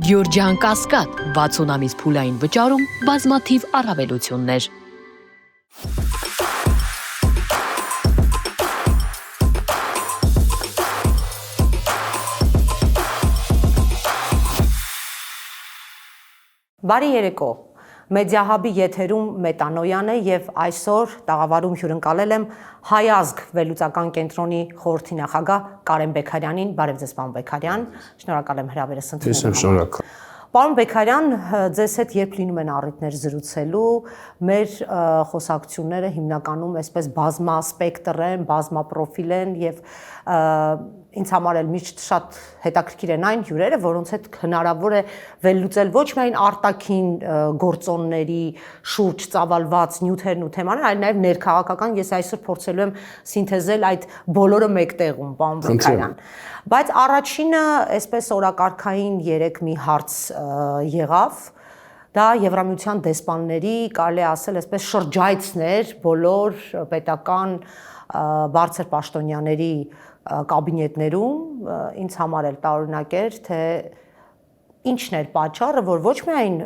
Գյորջյան Կասկադ 60 ամիս փուլային վճարում բազմաթիվ առավելություններ։ Բարի երեկո, Մեդիահաբի եթերում Մետանոյան է և այսօր տաղավարում հյուրընկալել եմ Հայազգ վերլուծական կենտրոնի խորհրդի նախագահ Կարեն Բեգարյանին, բարև ձեզ պարոն Բեգարյան, շնորհակալ եմ հրավերս ընդունելու համար։ Պարոն Բեգարյան, ձեզ հետ երբ լինում են առիթներ զրուցելու, մեր խոսակցությունները հիմնականում այսպես բազմասպեկտր են, բազմապրոֆիլ են և ինձ համար էլ միշտ շատ հետաքրքիր են այն հյուրերը, որոնց հետ հնարավոր է վերլուծել ոչ միայն արտաքին գործոնների շուրջ ծավալված նյութերն ու թեմաները, այլ նաև ներքաղաքական, ես այսօր փորձելու եմ սինթեզել այդ բոլորը մեկտեղում, պարոն Բեգարյան։ Բայց առաջինը, այսպես օրակարգային երեք մի հարց եղավ, դա Եվրամիության դեսպանների, կարելի է ասել, այսպես շրջայցներ բոլոր պետական բարձր պաշտոնյաների կաբինետներում, ինձ համար էլ տարօրինակ էր, թե ինչն էր պատճառը, որ ոչ միայն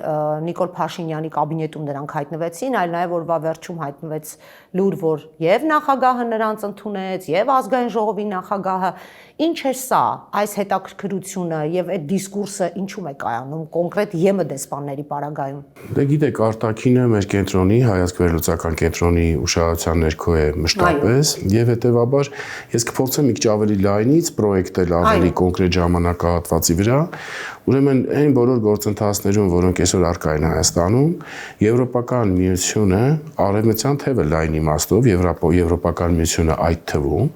Նիկոլ Փաշինյանի կաբինետում նրանք հայտնվեցին, այլ նաև օրվա վերջում հայտնվեց լուր, որ եւ նախագահը նրանց ընդունեց, եւ ազգային ժողովի նախագահը, ինչ է սա, այս հետաքրքրությունը եւ այդ դիսկուրսը ինչու է կայանում կոնկրետ ԵՄ դեսպանների պարագայում։ Դե գիտեք, արտաքինը մեր կենտրոնի, Հայազգ վերլուծական կենտրոնի ուշադրության ներքո է մշտապես, եւ հետեւաբար ես կփորձեմ մի քիչ ավելի լայնից պրոյեկտել ավելի կոնկրետ ժամանակահատվածի վրա, ուրեմն այն բոլոր գործընթացներում, որոնք այսօր առկա են Հայաստանում, Եվրոպական միությունը արևմտյան թևը լայն իմաստով, Եվրոպական միությունը այդ թվում,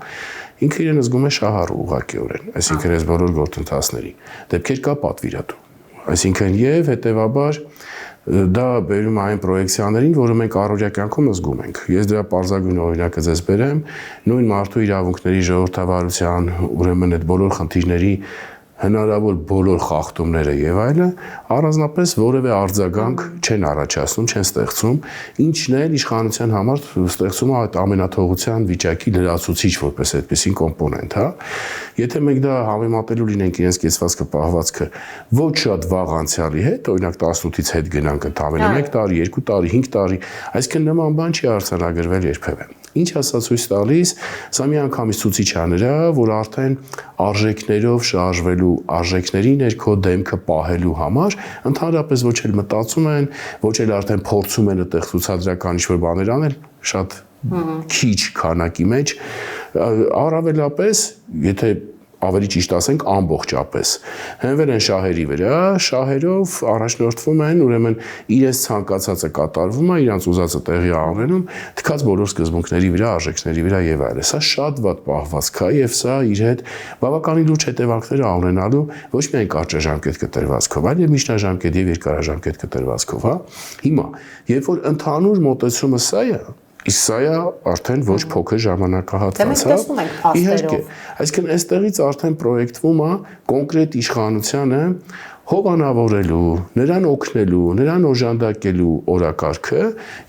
ինքը իրեն զգում է շահառու ուղղակիորեն, այսինքն այս բոլոր գործընթացների դեպքեր կա պատվիրատու, այսինքն եւ հետեւաբար դա բերում է այն պրոյեկցիաներին, որը մենք առօրյա կյանքում զգում ենք։ Ես դրա պարզագույն օրինակը ձեզ բերեմ, նույն մարդու իրավունքների ժողովրդավարության, ուրեմն այդ բոլոր խնդիրների հնարավոր բոլոր խախտումները եւ այլը առանձնապես որևէ արձագանք չեն առաջացնում, չեն ստեղծում, ինչն էլ իշխանության համար ստեղծում է այդ ամենաթողության վիճակի լրացուցիչ որպես այդպեսին կոմպոնենտ, հա։ Եթե մենք դա համեմատելու լինենք իրենց կեցվածքը, պահվածքը ոչ շատ վաղ անցյալի հետ, օրինակ 18-ից հետ գնանք ընդամենը 1 տարի, 2 տարի, 5 տարի, այսինքն նման բան չի արձանագրվել երբևէ։ Ինչ ասա ցույց տալիս, սա մի անգամից ցուցիչ է նրա, որ արդեն արժեքներով շարժվելու, արժեքների ներքո դեմքը պահելու համար ընդհանրապես ոչ էլ մտածում են, ոչ էլ արդեն փորձում են այդտեղ ցուցադրական ինչ-որ բաներ անել, շատ քիչ քանակի մեջ, առավելապես, եթե ավելի ճիշտ ասենք ամբողջապես հենվել են շահերի վրա, շահերով առաջնորդվում են, ուրեմն իրենց ցանկացածը կատարվում է, իրենց ուզածը տեղի անվանում, թքած բոլոր սկզբունքների վրա, արժեքների վրա եւ այլն։ Սա շատ վատ պահվածք է եւ սա իր հետ բավականին լուրջ հետևանքներ է ունենալու ոչ միայն կարճաժամկետ կտրվածքով, այլ եւ միջնաժամկետ եւ երկարաժամկետ կտրվածքով, հա։ Հիմա, երբ որ ընդհանուր մոտեցումը սա է, իսկ սա է արդեն ոչ փոքր ժամանակահատված, հա։ Իհարկե, այսինքն այստեղից արդեն պրոյեկտվում է կոնկրետ իշխանությանը հովանավորելու, նրան օգնելու, նրան օժանդակելու օրակարգը,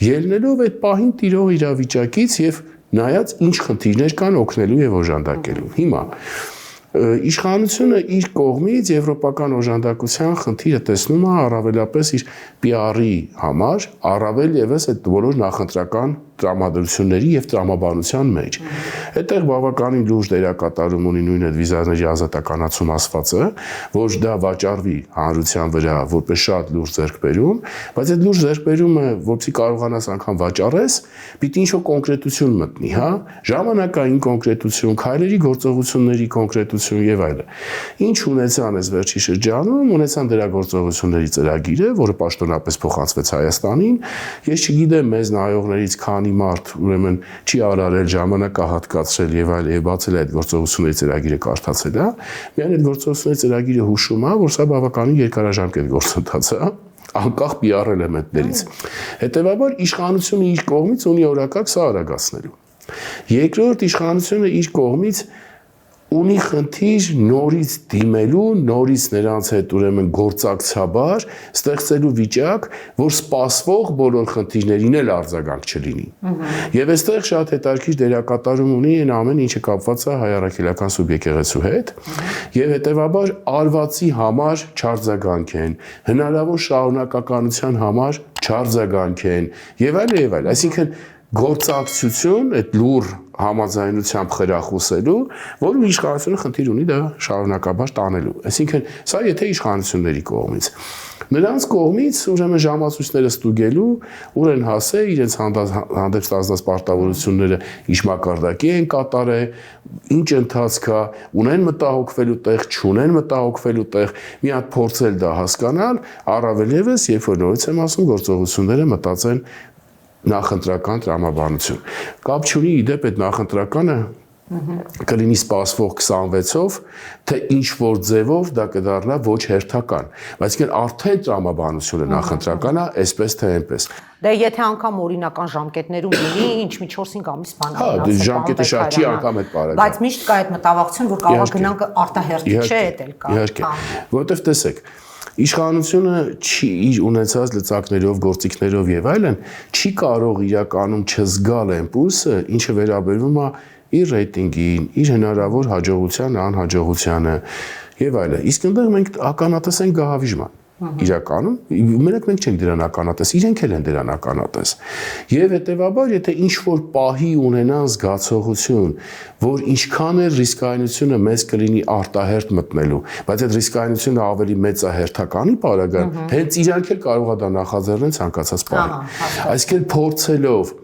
ելնելով այդ պահին տիրող իրավիճակից եւ նայած ինչ խնդիրներ կան օգնելու եւ օժանդակելու։ Հիմա իշխանությունը իր կողմից եվրոպական օժանդակության խնդիրը տեսնում է առավելապես իր PR-ի համար, առավել եւս այդ բոլոր նախընտրական տրամադրությունների եւ տրամաբանության մեջ։ Այդտեղ բավականին լուրջ դերակատարում ունի նույն այդ վիզաների ազատականացում ասվածը, որ դա վաճառվի հանրության վրա որպես շատ լուրջ ձեռքբերում, բայց այդ լուրջ ձեռքբերումը, որպեսզի կարողանաս անգամ վաճառես, պիտի ինչ-որ կոնկրետություն մտնի, հա, ժամանակային կոնկրետություն, քայլերի գործողությունների կոնկրետություն եւ այլն։ Ինչ ունեցան այս վերջի շրջանում, ունեցան դրա գործողությունների ծրագիրը, որը պաշտոնապես փոխանցվեց Հայաստանին։ Ես չգիտեմ մեզ նայողներից քանի մարդ ուրեմն չի արարել ժամանակահատկացրել եւ այլ եւ բացել այդ գործողությունների ծրագիրը կարդացել, հա։ Միայն այդ գործողությունների ծրագիրը հուշում է, որ սա բավականին երկարաժամկետ գործընթաց է, անկախ PR էլեմենտներից։ Հետևաբար իշխանությունը իր կողմից ունի օրակարգ սա արագացնելու։ Երկրորդ իշխանությունը իր կողմից ունի խնդիր նորից դիմելու, նորից նրանց հետ ուրեմն գործակցաբար ստեղծելու վիճակ, որ սպասվող բոլոր խնդիրներին էլ արձագանք չլինի։ Եվ այստեղ շատ հետաքրքիր դերակատարում ունի այն ամեն ինչը կապված է հայ առաքելական սուբյեկտեղեցու հետ, եւ հետեւաբար արվածի համար չարձագանք են, հնարավոր շարունակականության համար չարձագանք են եւ այլ, այսինքն գործակցություն, այդ լուր համաձայնությամբ խրախուսելու, որում իշխանությունը խնդիր ունի դա շարունակաբար տանելու։ Այսինքն, սա եթե իշխանությունների կողմից։ Նրանց կողմից ուրեմն ժամացույցները ստուգելու, ուր են հասել, իրենց հանդեպ ստացած պարտավորությունները ինչ մակարդակի են կատարել, ինչ ընթացք կա, ունեն մտահոգվելու տեղ, չունեն մտահոգվելու տեղ, մի հատ փորձել դա հասկանալ, առավել եւս, երբ որ նորից եմ ասում, գործողությունները մտածեն նախընտրական տրամաբանություն։ Կապ չունի իդեպ այդ նախընտրականը կլինի սպասվող 26-ով, թե ինչ որ ձևով դա կդառնա ոչ հերթական, բայց կեն արդեն տրամաբանությունը նախընտրական է, այսպես թե այնպես։ Դե եթե անգամ օրինական ժամկետներում լինի, ինչ մի 4-5 ամիս բան է։ Հա, ժամկետը շատ չի անգամ այդ բարակը։ Բայց միշտ կա այդ մտավախություն, որ կարող է գնանք արտահերթի չէ, դա էլ կա։ Իհարկե, որովհետև տեսեք, իշխանությունը չի իր ունեցած լծակներով, գործիքներով եւ այլն չի կարող իրականում չզգալ այն պուլսը, ինչը վերաբերվում է իր ռեյտինգին, իր հնարավոր հաջողության, անհաջողությանը եւ այլն։ Իսկ այնտեղ մենք ականատես ենք գահավիժման։ Իրականում մենք չենք դրան ականատես, իրենք էլ են դրան ականատես։ Եվ հետեւաբար, եթե ինչ որ պահի ունենան զգացողություն, որ ինչքան է ռիսկայնությունը մեծ կլինի արտահերթ մտնելու, բայց այդ ռիսկայնությունը ավելի մեծ է հերթականի պարագան, հենց իրանք էլ կարող է դա նախաձեռնեն ցանկացած պահի։ Այսինքն փորձելով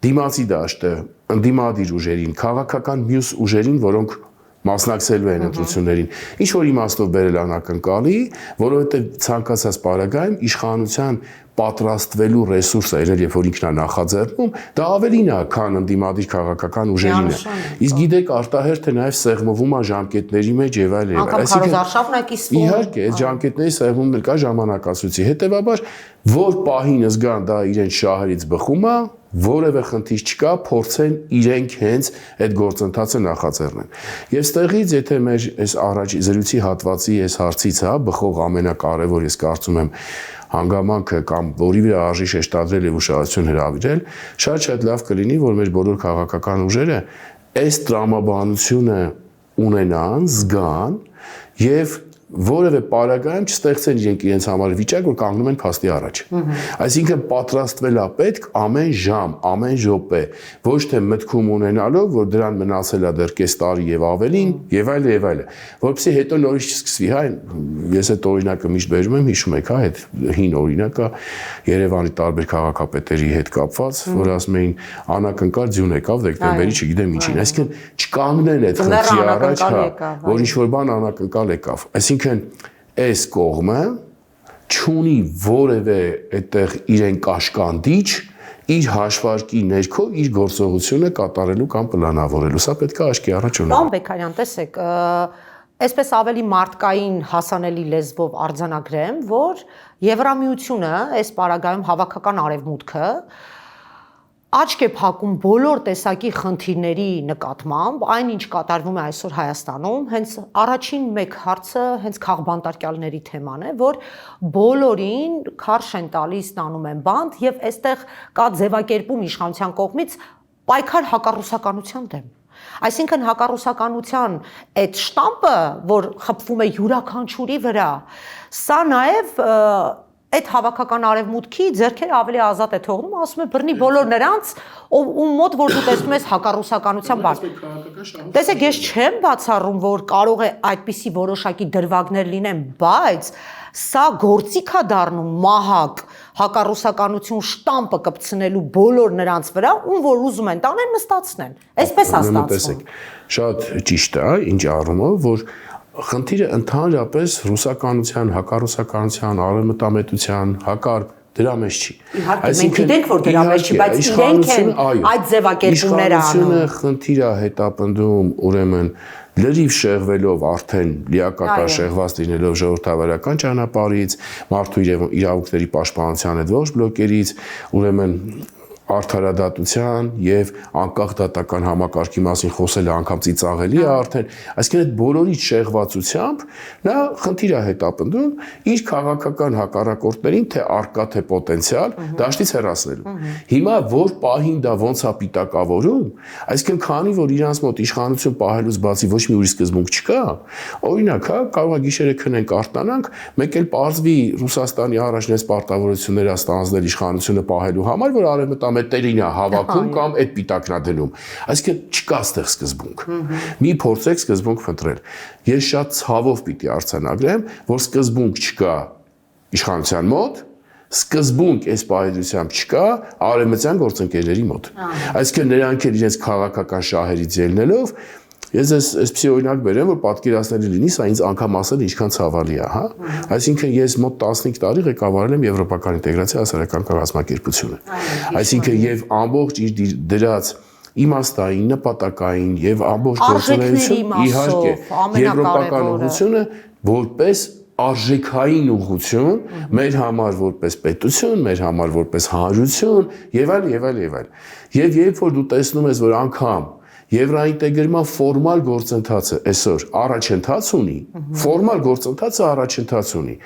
դիմացի դաշտը, ընդդիմադիր ուժերին, քաղաքական մյուս ուժերին, որոնք մասնակցելու են ընտրություններին, ինչ որ իմաստով բերել անակնկալի, որովհետև ցանկացած պարագայում իշխանության պատրաստվելու ռեսուրսը, երբ որ ինքն է նախաձեռնում, դա ավելին է, քան ընդդիմադիր քաղաքական ուժերին է։ Իսկ գիտեք, արտահերթը նաև սեղմվում է ժամկետների մեջ եւ այլ։ Քարոզարշավն է կիսվում։ Իհարկե, այդ ժամկետների սեղմումն էլ կա ժամանակացույցի։ Հետևաբար, որ պահին զգան դա իրենց շահերից բխում է, որևէ խնդիր չկա, փորձեն իրենք հենց այդ գործընթացը նախաձեռնեն։ Եվ ստեղից, եթե մեր այս առաջ զրույցի հատվածի այս հարցից է բխող ամենակարևոր, ես կարծում եմ, հանգամանքը կամ որի վրա արժի շեշտադրել եւ ուշադրություն հրավիրել, շատ լավ կլինի, որ մեր բոլոր քաղաքական ուժերը այս տրամաբանությունը ունենան, զգան եւ որևէ պարագայում չստեղծեն իրենց համար վիճակ, որ կանգնում են փաստի առաջ։ Այսինքն պատրաստվել է պետք ամեն ժամ, ամեն րոպե, ոչ թե մտքում ունենալով, որ դրան մնացել է դեռ կես տարի եւ ավելին, եւ այլ, որովհետեւ հետո նորից չսկսվի, հա, ես այդ օրինակը միշտ բերում եմ, հիշում եք, հա, այդ հին օրինակը Երևանի տարբեր քաղաքապետերի հետ կապված, որ ասում էին անակնկալ ձյուն եկավ դեկտեմբերի, չգիտեմ ինչին, այսինքն չկանգնեն այդ խնդրի առաջ, հա, որ ինչ որ բան անակնկալ եկավ։ Այսինքն այս կողմը չունի որևէ այդտեղ իրեն կաշկանդիչ իր հաշվարկի ներքո իր գործողությունը կատարելու կամ պլանավորելու։ Սա պետք է աչքի առաջ ունենալ։ Պարոն Բեկարյան, տեսեք, այսպես ավելի մարդկային հասանելի լեզվով արձանագրեմ, որ Եվրամիությունը այս պարագայում հավաքական արևմուտքը աչք է փակում բոլոր տեսակի խնդիրների նկատմամբ, այն ինչ կատարվում է այսօր Հայաստանում, հենց առաջին մեկ հարցը հենց քաղբանտարկյալների թեման է, որ բոլորին քարշ են տալիս, տանում են բանտ եւ այստեղ կա ձևակերպում իշխանության կողմից պայքար հակառուսականության դեմ։ Այսինքն հակառուսականության այդ շտամպը, որ խփվում է յուրաքանչյուրի վրա, սա նաեւ այդ հավաքական արևմուտքի ձեռքերը ավելի ազատ է թողնում, ասում է բռնի բոլոր նրանց, ում մոտ որ դու տեսնում ես հակառուսականության բան։ Տեսեք, ես չեմ բացառում, որ կարող է այդպիսի որոշակի դրվագներ լինեն, բայց սա գործիք է դառնում մահակ հակառուսականություն շտամպը կպցնելու բոլոր նրանց վրա, ում որ ուզում են տանեն նստացնեն։ Այսպես է ստացվում։ Շատ ճիշտ է, ինչ առումով, որ խնդիրը ընդհանրապես ռուսականության, հակառուսականության, արևմտամետության, հակառ դրա մեջ չի։ Այսինքն մենք գիտենք, որ դրա մեջ չի, բայց իրենք են այդ ձևակերպումները անում։ Իշխանությունը խնդիր է հետապնդում, ուրեմն լրիվ շեղվելով արդեն լիակատար շեղված լինելով ժողովրդավարական ճանապարհից, մարդու իրավունքների պաշտպանության այդ ողջ բլոկերից, ուրեմն արդարադատության եւ անկախ դատական համակարգի մասին խոսելը անգամ ծիծաղելի է արդեն, այսինքն այդ բոլորից շեղվածությամբ նա խնդիր է հետապնդում իր քաղաքական հակառակորդներին թե արկա թե պոտենցիալ դաշտից հեռացնելու։ Հիմա որ պահին դա ոնց է պիտակավորում, այսինքն քանի որ իրանց մոտ իշխանություն պահելուց բացի ոչ մի ուրիշ սկզբունք չկա, օրինակ, հա, կարող է գիշերը քնենք արտանանք, մեկ էլ պարզվի Ռուսաստանի առաջնես պարտավորությունները ստանձնել իշխանությունը պահելու համար, որ արևմտամետերին է հավաքում կամ այդ պիտակն է դնում։ Այսինքն չկա այստեղ սկզբունք։ Մի փորձեք սկզբունք փնտրել։ Ես շատ ցավով պիտի արձանագրեմ, որ սկզբունք չկա իշխանության մոտ, սկզբունք այս պահեդությամբ չկա արևմտյան գործընկերների մոտ։ Այսինքն նրանք էլ իրենց քաղաքական շահերից ելնելով ես այսպեսի օրինակ բերեմ, որ պատկերացնելի լինի, սա ինձ անգամ ասել ինչքան ցավալի է, հա։ Այսինքն ես մոտ 15 տարի ղեկավարել եմ Եվրոպական ինտեգրացիա հասարակական կազմակերպությունը։ Այսինքն եւ ամբողջ իր դրած իմաստային, նպատակային եւ ամբողջ գործունեությունը իհարկե եվրոպական ուղղությունը որպես արժեքային ուղղություն մեր համար որպես պետություն, մեր համար որպես հանրություն եւ այլ։ Եվ երբ որ դու տեսնում ես, որ անգամ Եվրոինտեգրման ֆորմալ գործընթացը այսօր առաջընթաց ունի, ֆորմալ գործընթացը առաջընթաց ունի,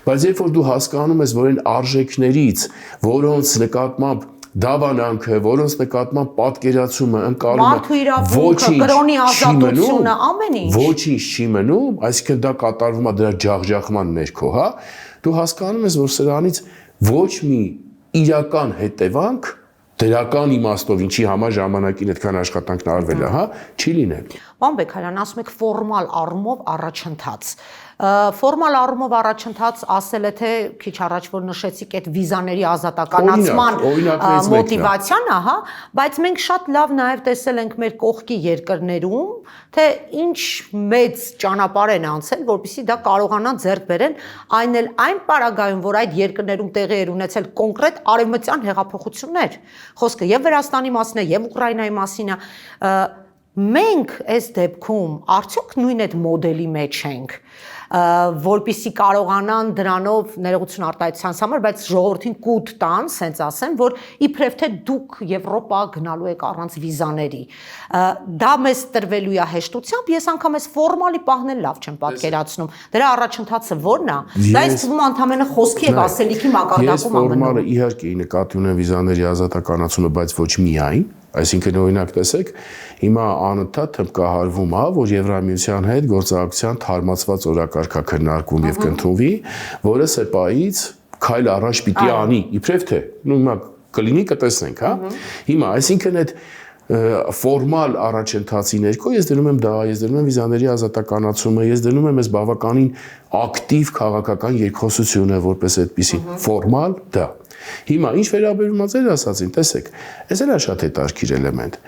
բայց երբ որ դու հասկանում ես, որ այն արժեքներից, որոնց նկատմամբ դավանանքը, որոնց նկատմամբ պատկերացումը ոչինչ չի մնում, այսինքն դա կատարվում է դրա ջախջախման ներքո, հա, դու հասկանում ես, որ սրանից ոչ մի իրական հետևանք դրական իմաստով ինչի համար ժամանակին այդքան աշխատանքն արվել է, հա, չի լինել։ Պարոն Բեգարյան, ասում եք ֆորմալ առումով առաջընթաց։ Ֆորմալ առումով առաջընթաց ասել է թե քիչ առաջ որ նշեցիք այդ վիզաների ազատականացման մոտիվացիան, ահա, բայց մենք շատ լավ նաև տեսել ենք մեր կողքի երկրներում, թե ինչ մեծ ճանապարհ են անցել, որպեսզի դա կարողանան ձեռք բերեն, այն էլ այն պարագայում, որ այդ երկրներում տեղի էր ունեցել կոնկրետ արևմտյան հեղափոխություններ։ Խոսքը եւ Վրաստանի մասին է, եւ Ուկրաինայի մասին է։ Մենք այս դեպքում արդյոք նույն այդ մոդելի մեջ ենք, որպեսզի կարողանան դրանով ներողություն արտահայտության համար, բայց ժողովրդին կուտ տան, սենց ասեմ, որ իբրև թե դուք Եվրոպա գնալու եք առանց վիզաների։ Դա մեզ տրվելու է հեշտությամբ, ես անգամ այս ֆորմալի պահն էլ լավ չեմ պատկերացնում։ Դրա առաջընթացը ո՞րն է։ Դա ինձ թվում է ընդհանրապես խոսքի եւ ասելիքի մակարդակում ամենում։ Ես ֆորմալը իհարկե նկատի ունեմ վիզաների ազատականացումը, բայց ոչ միայն։ Այսինքն օրինակ տեսեք, հիմա անընդհատ հմկահարվում է, որ Եվրամիության հետ գործակցության թարմացված օրակարգ է քննարկվում եւ կընդունվի, որը ՍԵՊԱ-ից քայլ առաջ պիտի անի, իբրև թե, հիմա կլինի կտեսնենք, հա։ Հիմա, այսինքն այդ ֆորմալ առաջընթացի ներքո ես դնում եմ դա, ես դնում եմ վիզաների ազատականացումը, ես դնում եմ այս բավականին ակտիվ քաղաքական երկխոսությունը որպես այդպիսի ֆորմալ դա։ Հիմա ինչ վերաբերում է ձեր ասածին, տեսեք, այս էլ է շատ հետաքրքիր էլեմենտ։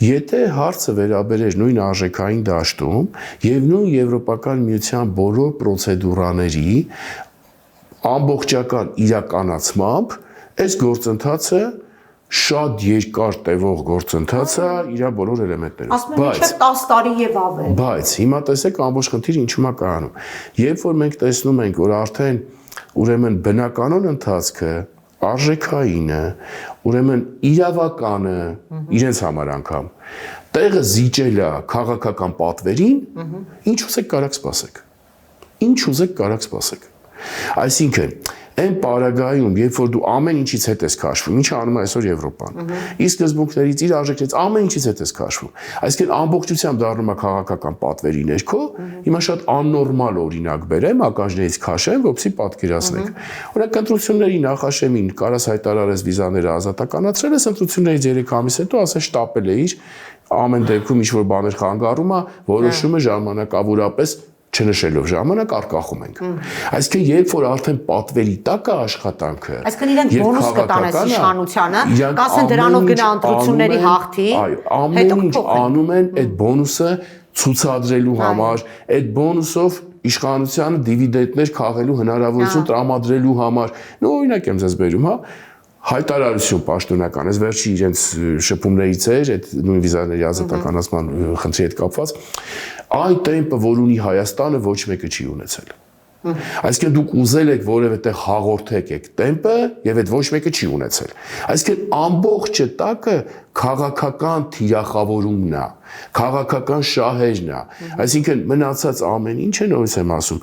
Եթե հարցը վերաբերեր նույն արժեքային դաշտում եւ նույն Եվրոպական միության բոլոր պրոցեդուրաների ամբողջական իրականացմամբ, այս գործընթացը շատ երկար տևող գործընթաց է իր բոլոր էլեմենտներով։ Ասում եմ մինչև 10 տարի եւ ավել։ Բայց հիմա տեսեք ամբողջ խնդիրը ինչու՞մ է կայանում։ Երբ որ մենք տեսնում ենք, որ արդեն ուրեմն բնականon ընթացքը, արժեքայինը, ուրեմն իրավականը իրենց համար անգամ տեղը զիջել է քաղաքական պատվերին, ինչ ուզեք կարաք սպասեք։ Ինչ ուզեք կարաք սպասեք։ Այսինքն այն պարագայում, երբ որ դու ամեն ինչից հետ ես քաշվում, ինչը անում է այսօր Եվրոպան, իր սկզբունքներից, իր արժեքներից ամեն ինչից հետ ես քաշվում, այսինքն ամբողջությամբ դառնում է քաղաքական պատվերի ներքո, հիմա շատ աննորմալ օրինակ բերեմ, ականջներից քաշեմ, որպեսզի պատկերացնենք։ Օրինակ ընտրությունների նախաշեմին կարաս հայտարարես վիզաները ազատականացրել ես, ընտրություններից 3 ամիս հետո ասես շտապել էիր, ամեն դեպքում ինչ-որ բաներ խանգարում է, որոշումը ժամանակավորապես չնշելով ժամանակ արկախում ենք։ Այսինքն երբ որ արդեն պատվերի տակ է աշխատանքը, այսինքն իրենք բոնուս կտան այս իշխանությանը, կասեն դրանով գնա ընտրությունների հաղթի, ամեն ինչ անում են այդ բոնուսը ցուցադրելու համար, այդ բոնուսով իշխանությանը դիվիդենդներ քաղելու հնարավորություն տրամադրելու համար։ Նո օրինակ եմ ձեզ բերում, հա, հայտարարություն պաշտոնական, այս վերջի իրենց շփումներից էր, այդ նույն վիզաների ազատականացման խնդրի հետ կապված, այն տեմպը, որ ունի Հայաստանը, ոչ մեկը չի ունեցել։ Այսինքն դուք ուզել եք որևէ տեղ հաղորդեք եք տեմպը եւ այդ ոչ մեկը չի ունեցել։ Այսինքն ամբողջը տակը քաղաքական թիրախավորումն է, քաղաքական շահերն է։ Այսինքն մնացած ամեն ինչը նորից եմ ասում,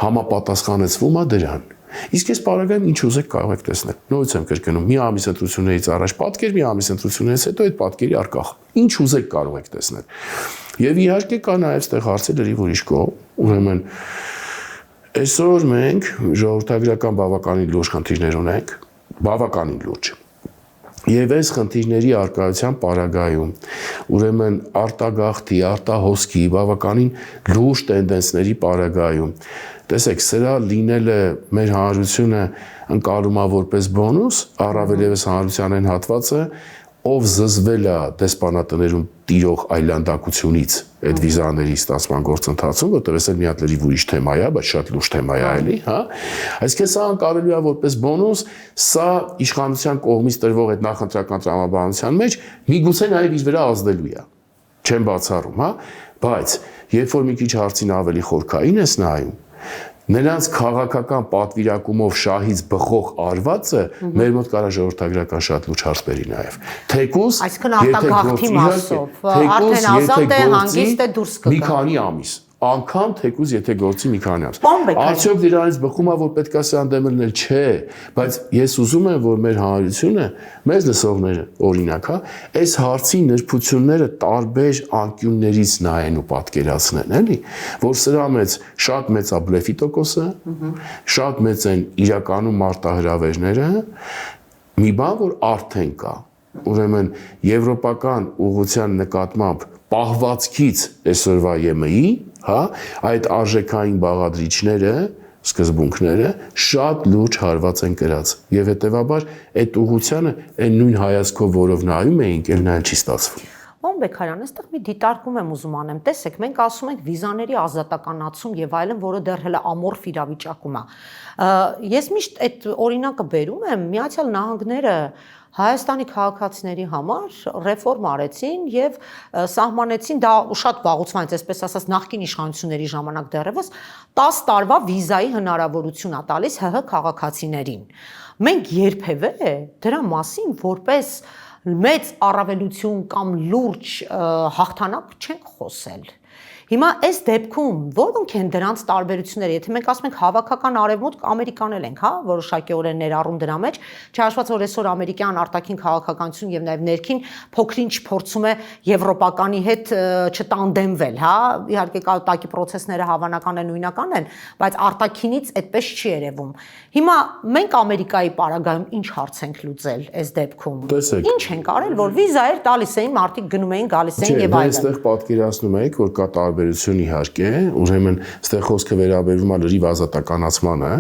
համապատասխանեցվում է դրան։ Իսկ այս պարագայում ինչ ուզեք կարող եք տեսնել։ Նորից եմ կրկնում, մի ամիս ընտրություններից առաջ պատկեր, մի ամիս ընտրություններից հետո այդ պատկերի արկախ։ Ինչ ուզեք կարող եք տեսնել։ Եվ իհարկե կա նաև այդտեղ հարցը լրիվ ուրիշ կողմ, ուրեմն այսօր մենք ժողովրդագրական բավականին լուրջ խնդիրներ ունենք, բավականին լուրջ։ Եվ այս խնդիրների արկայության պարագայում, ուրեմն արտագաղթի, արտահոսքի, բավականին լուրջ տենդենսների պարագայում, տեսեք, սրա լինելը մեր հանրությունը ընկալում է որպես բոնուս, առավել ևս հանրության այն հատվածը, ով զզվել է դեսպանատներում տիրող այլանդակությունից այդ վիզաների ստացման գործընթացում, որտեղ էս էլ մի հատ լրիվ ուրիշ թեմա է, բայց շատ լուրջ թեմա է էլի, հա։ Այսինքն սա անկարելի է որպես բոնուս, սա իշխանության կողմից տրվող այդ նախընտրական տրամաբանության մեջ միգուցե նաև իր վրա ազդելու է։ Չեմ բացառում, հա, բայց երբ որ մի քիչ հարցին ավելի խորքային ես նայում, նրանց քաղաքական պատվիրակումով շահից բխող արվածը մեր մոտ կարա ժողովրդագրական շատ լուրջ հարց բերի նաև։ Թեկուզ, այսինքն արտագաղթի մասով, արդեն ազատ է, հանգիստ է, դուրս կգա։ Մի քանի ամիս, անգամ թեկուզ եթե գործի մի քանի ամիս։ Արդյոք դրանից բխում է, որ պետք է սրան դեմ լինել, չէ, բայց ես ուզում եմ, որ մեր հանրությունը, մեզ լսողները, օրինակ, հա, այս հարցի նրբությունները տարբեր անկյուններից նայեն ու պատկերացնեն, էլի, որ սրա մեջ շատ մեծ է բլեֆի տոկոսը, շատ մեծ են իրականում մարտահրավերները, մի բան, որ արդեն կա, ուրեմն եվրոպական ուղղության նկատմամբ պահվածքից այսօրվա ԵՄ-ի, հա, այդ արժեքային բաղադրիչները, սկզբունքները շատ լուրջ հարված են կրած եւ հետեւաբար այդ ուղղությանը այն նույն հայացքով, որով նայում էինք, էլ նայել չի ստացվում։ Ո՞մ Բեկարյան, այստեղ մի դիտարկում եմ ուզում անեմ։ Տեսեք, մենք ասում ենք վիզաների ազատականացում եւ այլն, որը դեռ հələ ամորֆ իրավիճակում է։ Ես միշտ այդ օրինակը բերում եմ, Միացյալ Նահանգները Հայաստանի քաղաքացիների համար ռեֆորմ արեցին եւ սահմանեցին, դա շատ վաղուց, այսպես ասած, նախկին իշխանությունների ժամանակ դեռևս 10 տարվա վիզայի հնարավորություն է տալիս ՀՀ քաղաքացիներին։ Մենք երբևէ դրա մասին որպես մեծ առավելություն կամ լուրջ հաղթանակ չենք խոսել։ Հիմա այս դեպքում որոնք են դրանց տարբերությունները, եթե մենք ասում ենք հավաքական արևմուտք, ամերիկանել ենք, հա, որոշակիորեն ներառում դրա մեջ, չհաշված որ այսօր ամերիկյան արտաքին քաղաքականություն եւ նաեւ ներքին փոքրինչ փորձում է եվրոպականի հետ չտանդեմվել, հա, իհարկե կատակի process-ները հավանական են, նույնական են, բայց արտաքինից այդպես չի երևում։ Հիմա մենք Ամերիկայի պարագայում ինչ հարց ենք լուծել այս դեպքում։ Ինչ ենք արել, որ վիզա էր տալիս էին, մարդիկ գնում էին, գալիս էին եւ այլն։ Այստեղ պատկերացնում եք, որ կա տարբերություն իհարկե, ուրեմն այստեղ խոսքը վերաբերվում է լրիվ ազատականացմանը,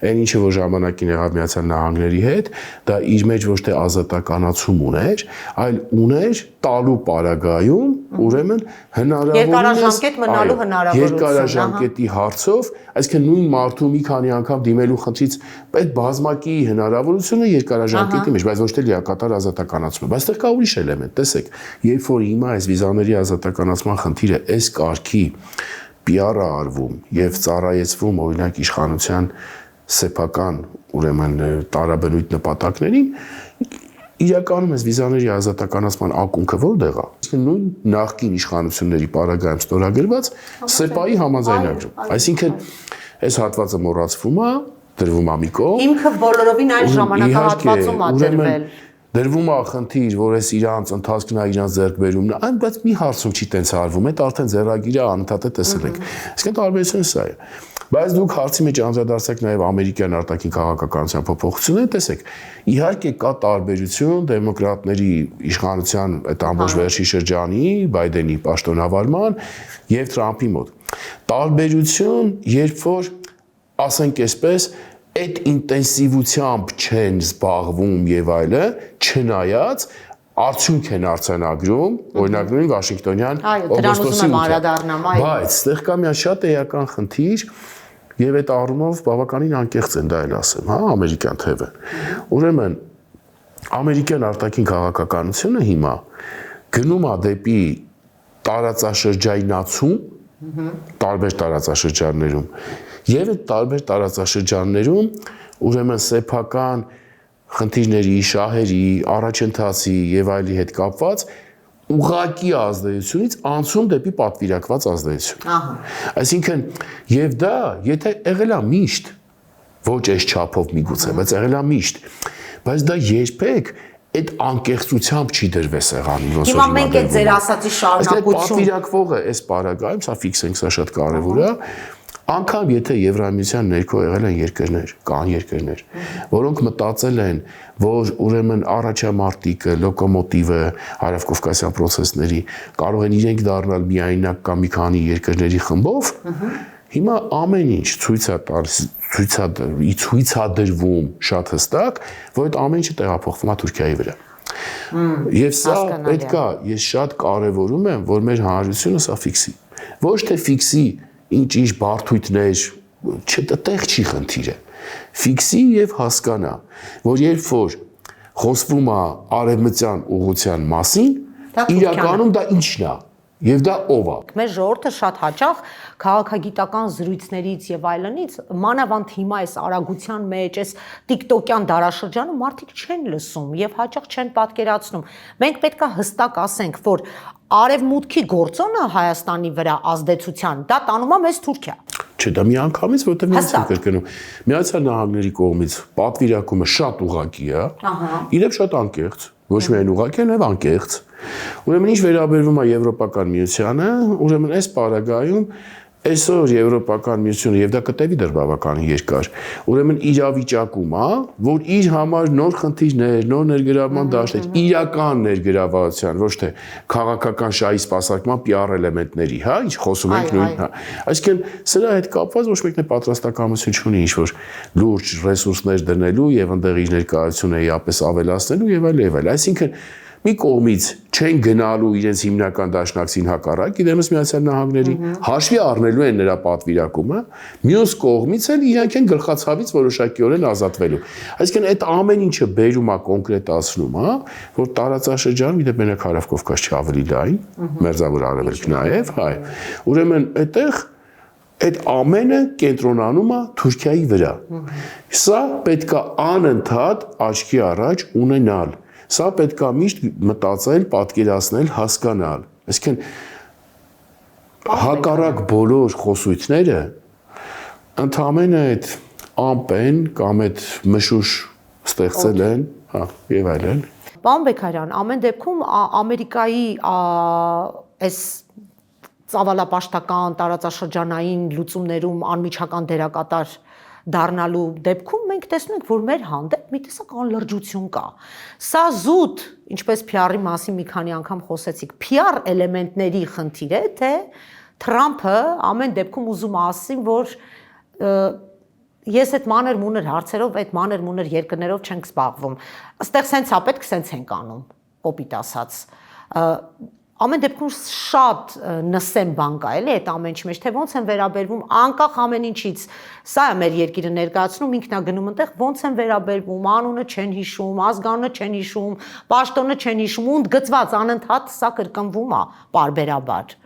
այն ինչը որ ժամանակին եղավ Միացյալ Նահանգների հետ, դա իր մեջ ոչ թե ազատականացում ուներ, այլ ուներ տալու պարագայում, ուրեմն երկարաժամկետ մնալու հնարավորություն, երկարաժամկետի հարցով, այսինքն նույն մարդու մի քանի անգամ դիմելու խնդրից այդ բազմակի հնարավորությունը երկարաժամկետի մեջ, բայց ոչ թե լիակատար ազատականացումը։ Բայց այստեղ կա ուրիշ էլեմենտ, տեսեք, երբ որ հիմա այս վիզաների ազատականացման խնդիրը այս կարգի PR-ը արվում եւ ծառայեցվում օրինակ իշխանության սեփական, ուրեմն տարաբնույթ նպատակներին, իրականում այս վիզաների ազատականացման ակունքը որտեղ է։ Այսինքն նույն նախկին իշխանությունների պարագայում ստորագրված ՍԵՊԱ-ի համաձայնագրում։ Այսինքն այս հատվածը մոռացվում է, դրվում է մի կողմ։ Հիմքը բոլորովին այլ ժամանակահատվածում է դրվել։ Դրվում է խնդիր, որ այս իրանց ընթացքն է, իրանց ձեռքբերումն է, բայց մի հարցում չի տենց արվում, այդ արդեն ձեռագիրը անընդհատ է տեսել ենք։ Այսինքն տարբերությունը սա է։ Բայց դուք հարցի մեջ անդրադարձեք նաև ամերիկյան արտաքին քաղաքականության փոփոխությունները, տեսեք, իհարկե կա տարբերություն դեմոկրատների իշխանության այդ ամբողջ վերջի շրջանի, Բայդենի պաշտոնավարման եւ Թրամփի մոտ։ Տարբերություն, երբ որ ասենք այսպես այդ ինտենսիվությամբ չեն զբաղվում եւ այլը, չնայած արդյունք են արձանագրում, օրինակ նույն Վաշինգտոնյան օգոստոսի 8-ը։ Բայց այստեղ կա մի շատ էական խնդիր եւ այդ առումով բավականին անկեղծ են, դա էլ ասեմ, հա, ամերիկյան թևը։ Ուրեմն ամերիկյան արտաքին քաղաքականությունը հիմա գնում է դեպի տարածաշրջայնացում տարբեր տարածաշրջաններում Եվ այդ տարբեր տարածաշրջաններում ուրեմն սեփական խնդիրների, շահերի, առաջընթացի եւ այլի հետ կապված ուղղակի ազդեցությունից անցում դեպի պատվիրակված ազդեցություն։ Ահա։ Այսինքն եւ դա եթե եղել է միշտ, ոչ այս չափով միգուցե, բայց եղել է միշտ, բայց դա երբեք այդ անկեղծությամբ չի դրվես եղանի ոնց որ Հիմա մենք այդ ձեր ասացի շարունակություն պատվիրակվողը այս պարագայում, սա ֆիքս ենք, սա շատ կարևոր է, անգամ եթե Եվրամիության ներքո եղել են երկրներ, կան երկրներ, որոնք մտածել են, որ ուրեմն առաջամարտիկը, լոկոմոտիվը հարավկովկասյան process-ների կարող են իրենք դառնալ միայնակ կամ մի քանի երկրների խմբով, հիմա ամեն ինչ ցույցադրվում շատ հստակ, որ այդ ամեն ինչը տեղափոխվում է Թուրքիայի վրա։ Եվ սա պետք է, ես շատ կարևորում եմ, որ մեր հանրությունը սա ֆիքսի։ Ոչ թե ֆիքսի ինչ բարդույթներ, տեղ չի խնդիրը։ Ֆիքսի եւ հասկանա, որ երբ որ խոսվում է արևմտյան ուղղության մասին, իրականում դա ինչն է եւ դա ով է։ Մեր ժողովուրդը շատ հաճախ քաղաքագիտական զրույցներից եւ այլնից մանավանդ հիմա այս արագության մեջ, այս TikTok-յան դարաշրջանում մարդիկ չեն լսում եւ հաճախ չեն պատկերացնում։ Մենք պետքա հստակ ասենք, որ արևմուտքի գործոնը Հայաստանի վրա ազդեցության դա տանում է մեզ Թուրքիա։ Չէ, դա միանգամից, որտեղ մենք ենք կրկնում։ Միացյալ Նահանգների կողմից պատվիրակումը շատ ուղղակի է, իրենք շատ անկեղծ, ոչ միայն ուղղակի, այլև անկեղծ։ Ուրեմն ինչ վերաբերվում է Եվրոպական միությանը, ուրեմն այս պարագայում այսօր Եվրոպական միությունը եւ դա կտևի դեռ բավական երկար։ Ուրեմն իրավիճակում է, որ իր համար նոր խնդիրներ, նոր ներգրավման դաշտեր, իրական ներգրավվածության, ոչ թե քաղաքական շահի սպասարկման PR էլեմենտների, հա, ինչ խոսում ենք նույն, հա։ Այսինքն սրա հետ կապված ոչ մեկն է պատրաստակամություն չունի ինչ որ լուրջ ռեսուրսներ դնելու եւ այնտեղ իր ներկայությունը իապես ավելացնելու եւ այլ եւ այլ։ Այսինքն մի կողմից չեն գնալու իրենց հիմնական դաշնակցին հակառակ, իրենց Միացյալ Նահանգների հաշվի առնելու են նրա պատվիրակումը, մյուս կողմից էլ իրանք են գլխացավից որոշակիորեն ազատվելու։ Այսինքն այդ ամեն ինչը բերում է կոնկրետացնում, հա, որ տարածաշրջանում իդեպ մենակ Հարավկովկաս չի ավելի լայն, Մերձավոր Արևելք նաև, հայ։ Ուրեմն այդտեղ այդ ամենը կենտրոնանում է Թուրքիայի վրա։ Սա պետք է անընդհատ աչքի առաջ ունենալ։ Սա պետք է միշտ մտածել, պատկերացնել, հասկանալ։ Այսինքն հակառակ բոլոր խոսույթները ընդհանրապես այդ ամպեն կամ այդ մշուշ ստեղծել են, հա, եւ այլն։ Պարոն Բեգարյան, ամեն դեպքում Ամերիկայի այս ծավալապաշտական տարածաշրջանային լուծումներում անմիջական դերակատար դառնալու դեպքում մենք տեսնում ենք, որ մեր հանդեպ մի տեսակ անլրջություն կա։ Սա զուտ, ինչպես PR-ի մասին մի քանի անգամ խոսեցիք, PR էլեմենտների խնդիր է, թե Թրամփը ամեն դեպքում ուզում է ասին, որ ես այդ մանր-մունր հարցերով, այդ մանր-մունր երկրներով չենք զբաղվում։ Այստեղ սենց է պետք, սենց ենք անում, կոպիտ ասած։ Ամեն դեպքում շատ նսեմ բան կա, էլի այդ ամեն ինչի մեջ, թե ոնց են վերաբերվում անկախ ամեն ինչից, սա է մեր երկիրը ներկայացնում, ինքնագնում այնտեղ ոնց են վերաբերվում, անունը չեն հիշում, ազգանունը չեն հիշում, պաշտոնը չեն հիշում, ու գծված անընդհատ սա կրկնվում է պարբերաբար։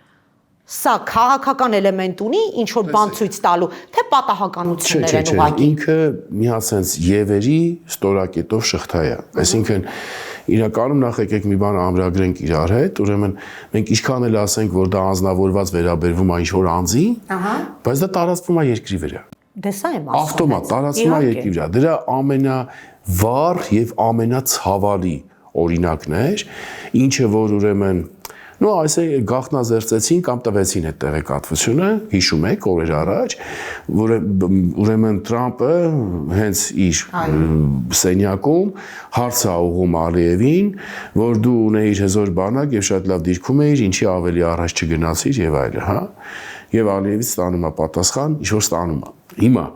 Սա քաղաքական էլեմենտ ունի, ինչ որ բան ցույց տալու, թե պատահականություններ են ուղղակի։ Ինքը մի ասենց Եվերի ստորակետով շղթա է, այսինքն իրականում նախ եկեք մի բան ամրագրենք իրար հետ, ուրեմն մենք ինչքան էլ ասենք, որ դա անձնավորված վերաբերվում է ինչ-որ անձի, բայց դա տարածվում է երկրի վրա։ Դե սա եմ ասում։ Ավտոմատ տարածվում է երկրի վրա։ Դրա ամենավառ եւ ամենացավալի օրինակն էր, ինչը որ ուրեմն այսինքն գաղտնազերծեցին կամ տվեցին այդ տեղեկատվությունը, հիշում եք օրեր առաջ, ուրեմն Թրամփը հենց իր սենյակում հարց է ուղղում Ալիևին, որ դու ունեիր հզոր բանակ եւ շատ լավ դիրքում էիր, ինչի ավելի առաջ չգնացիր եւ այլն, հա։ Եվ Ալիևից ստանում է պատասխան, ինչ որ ստանում է։ Հիմա,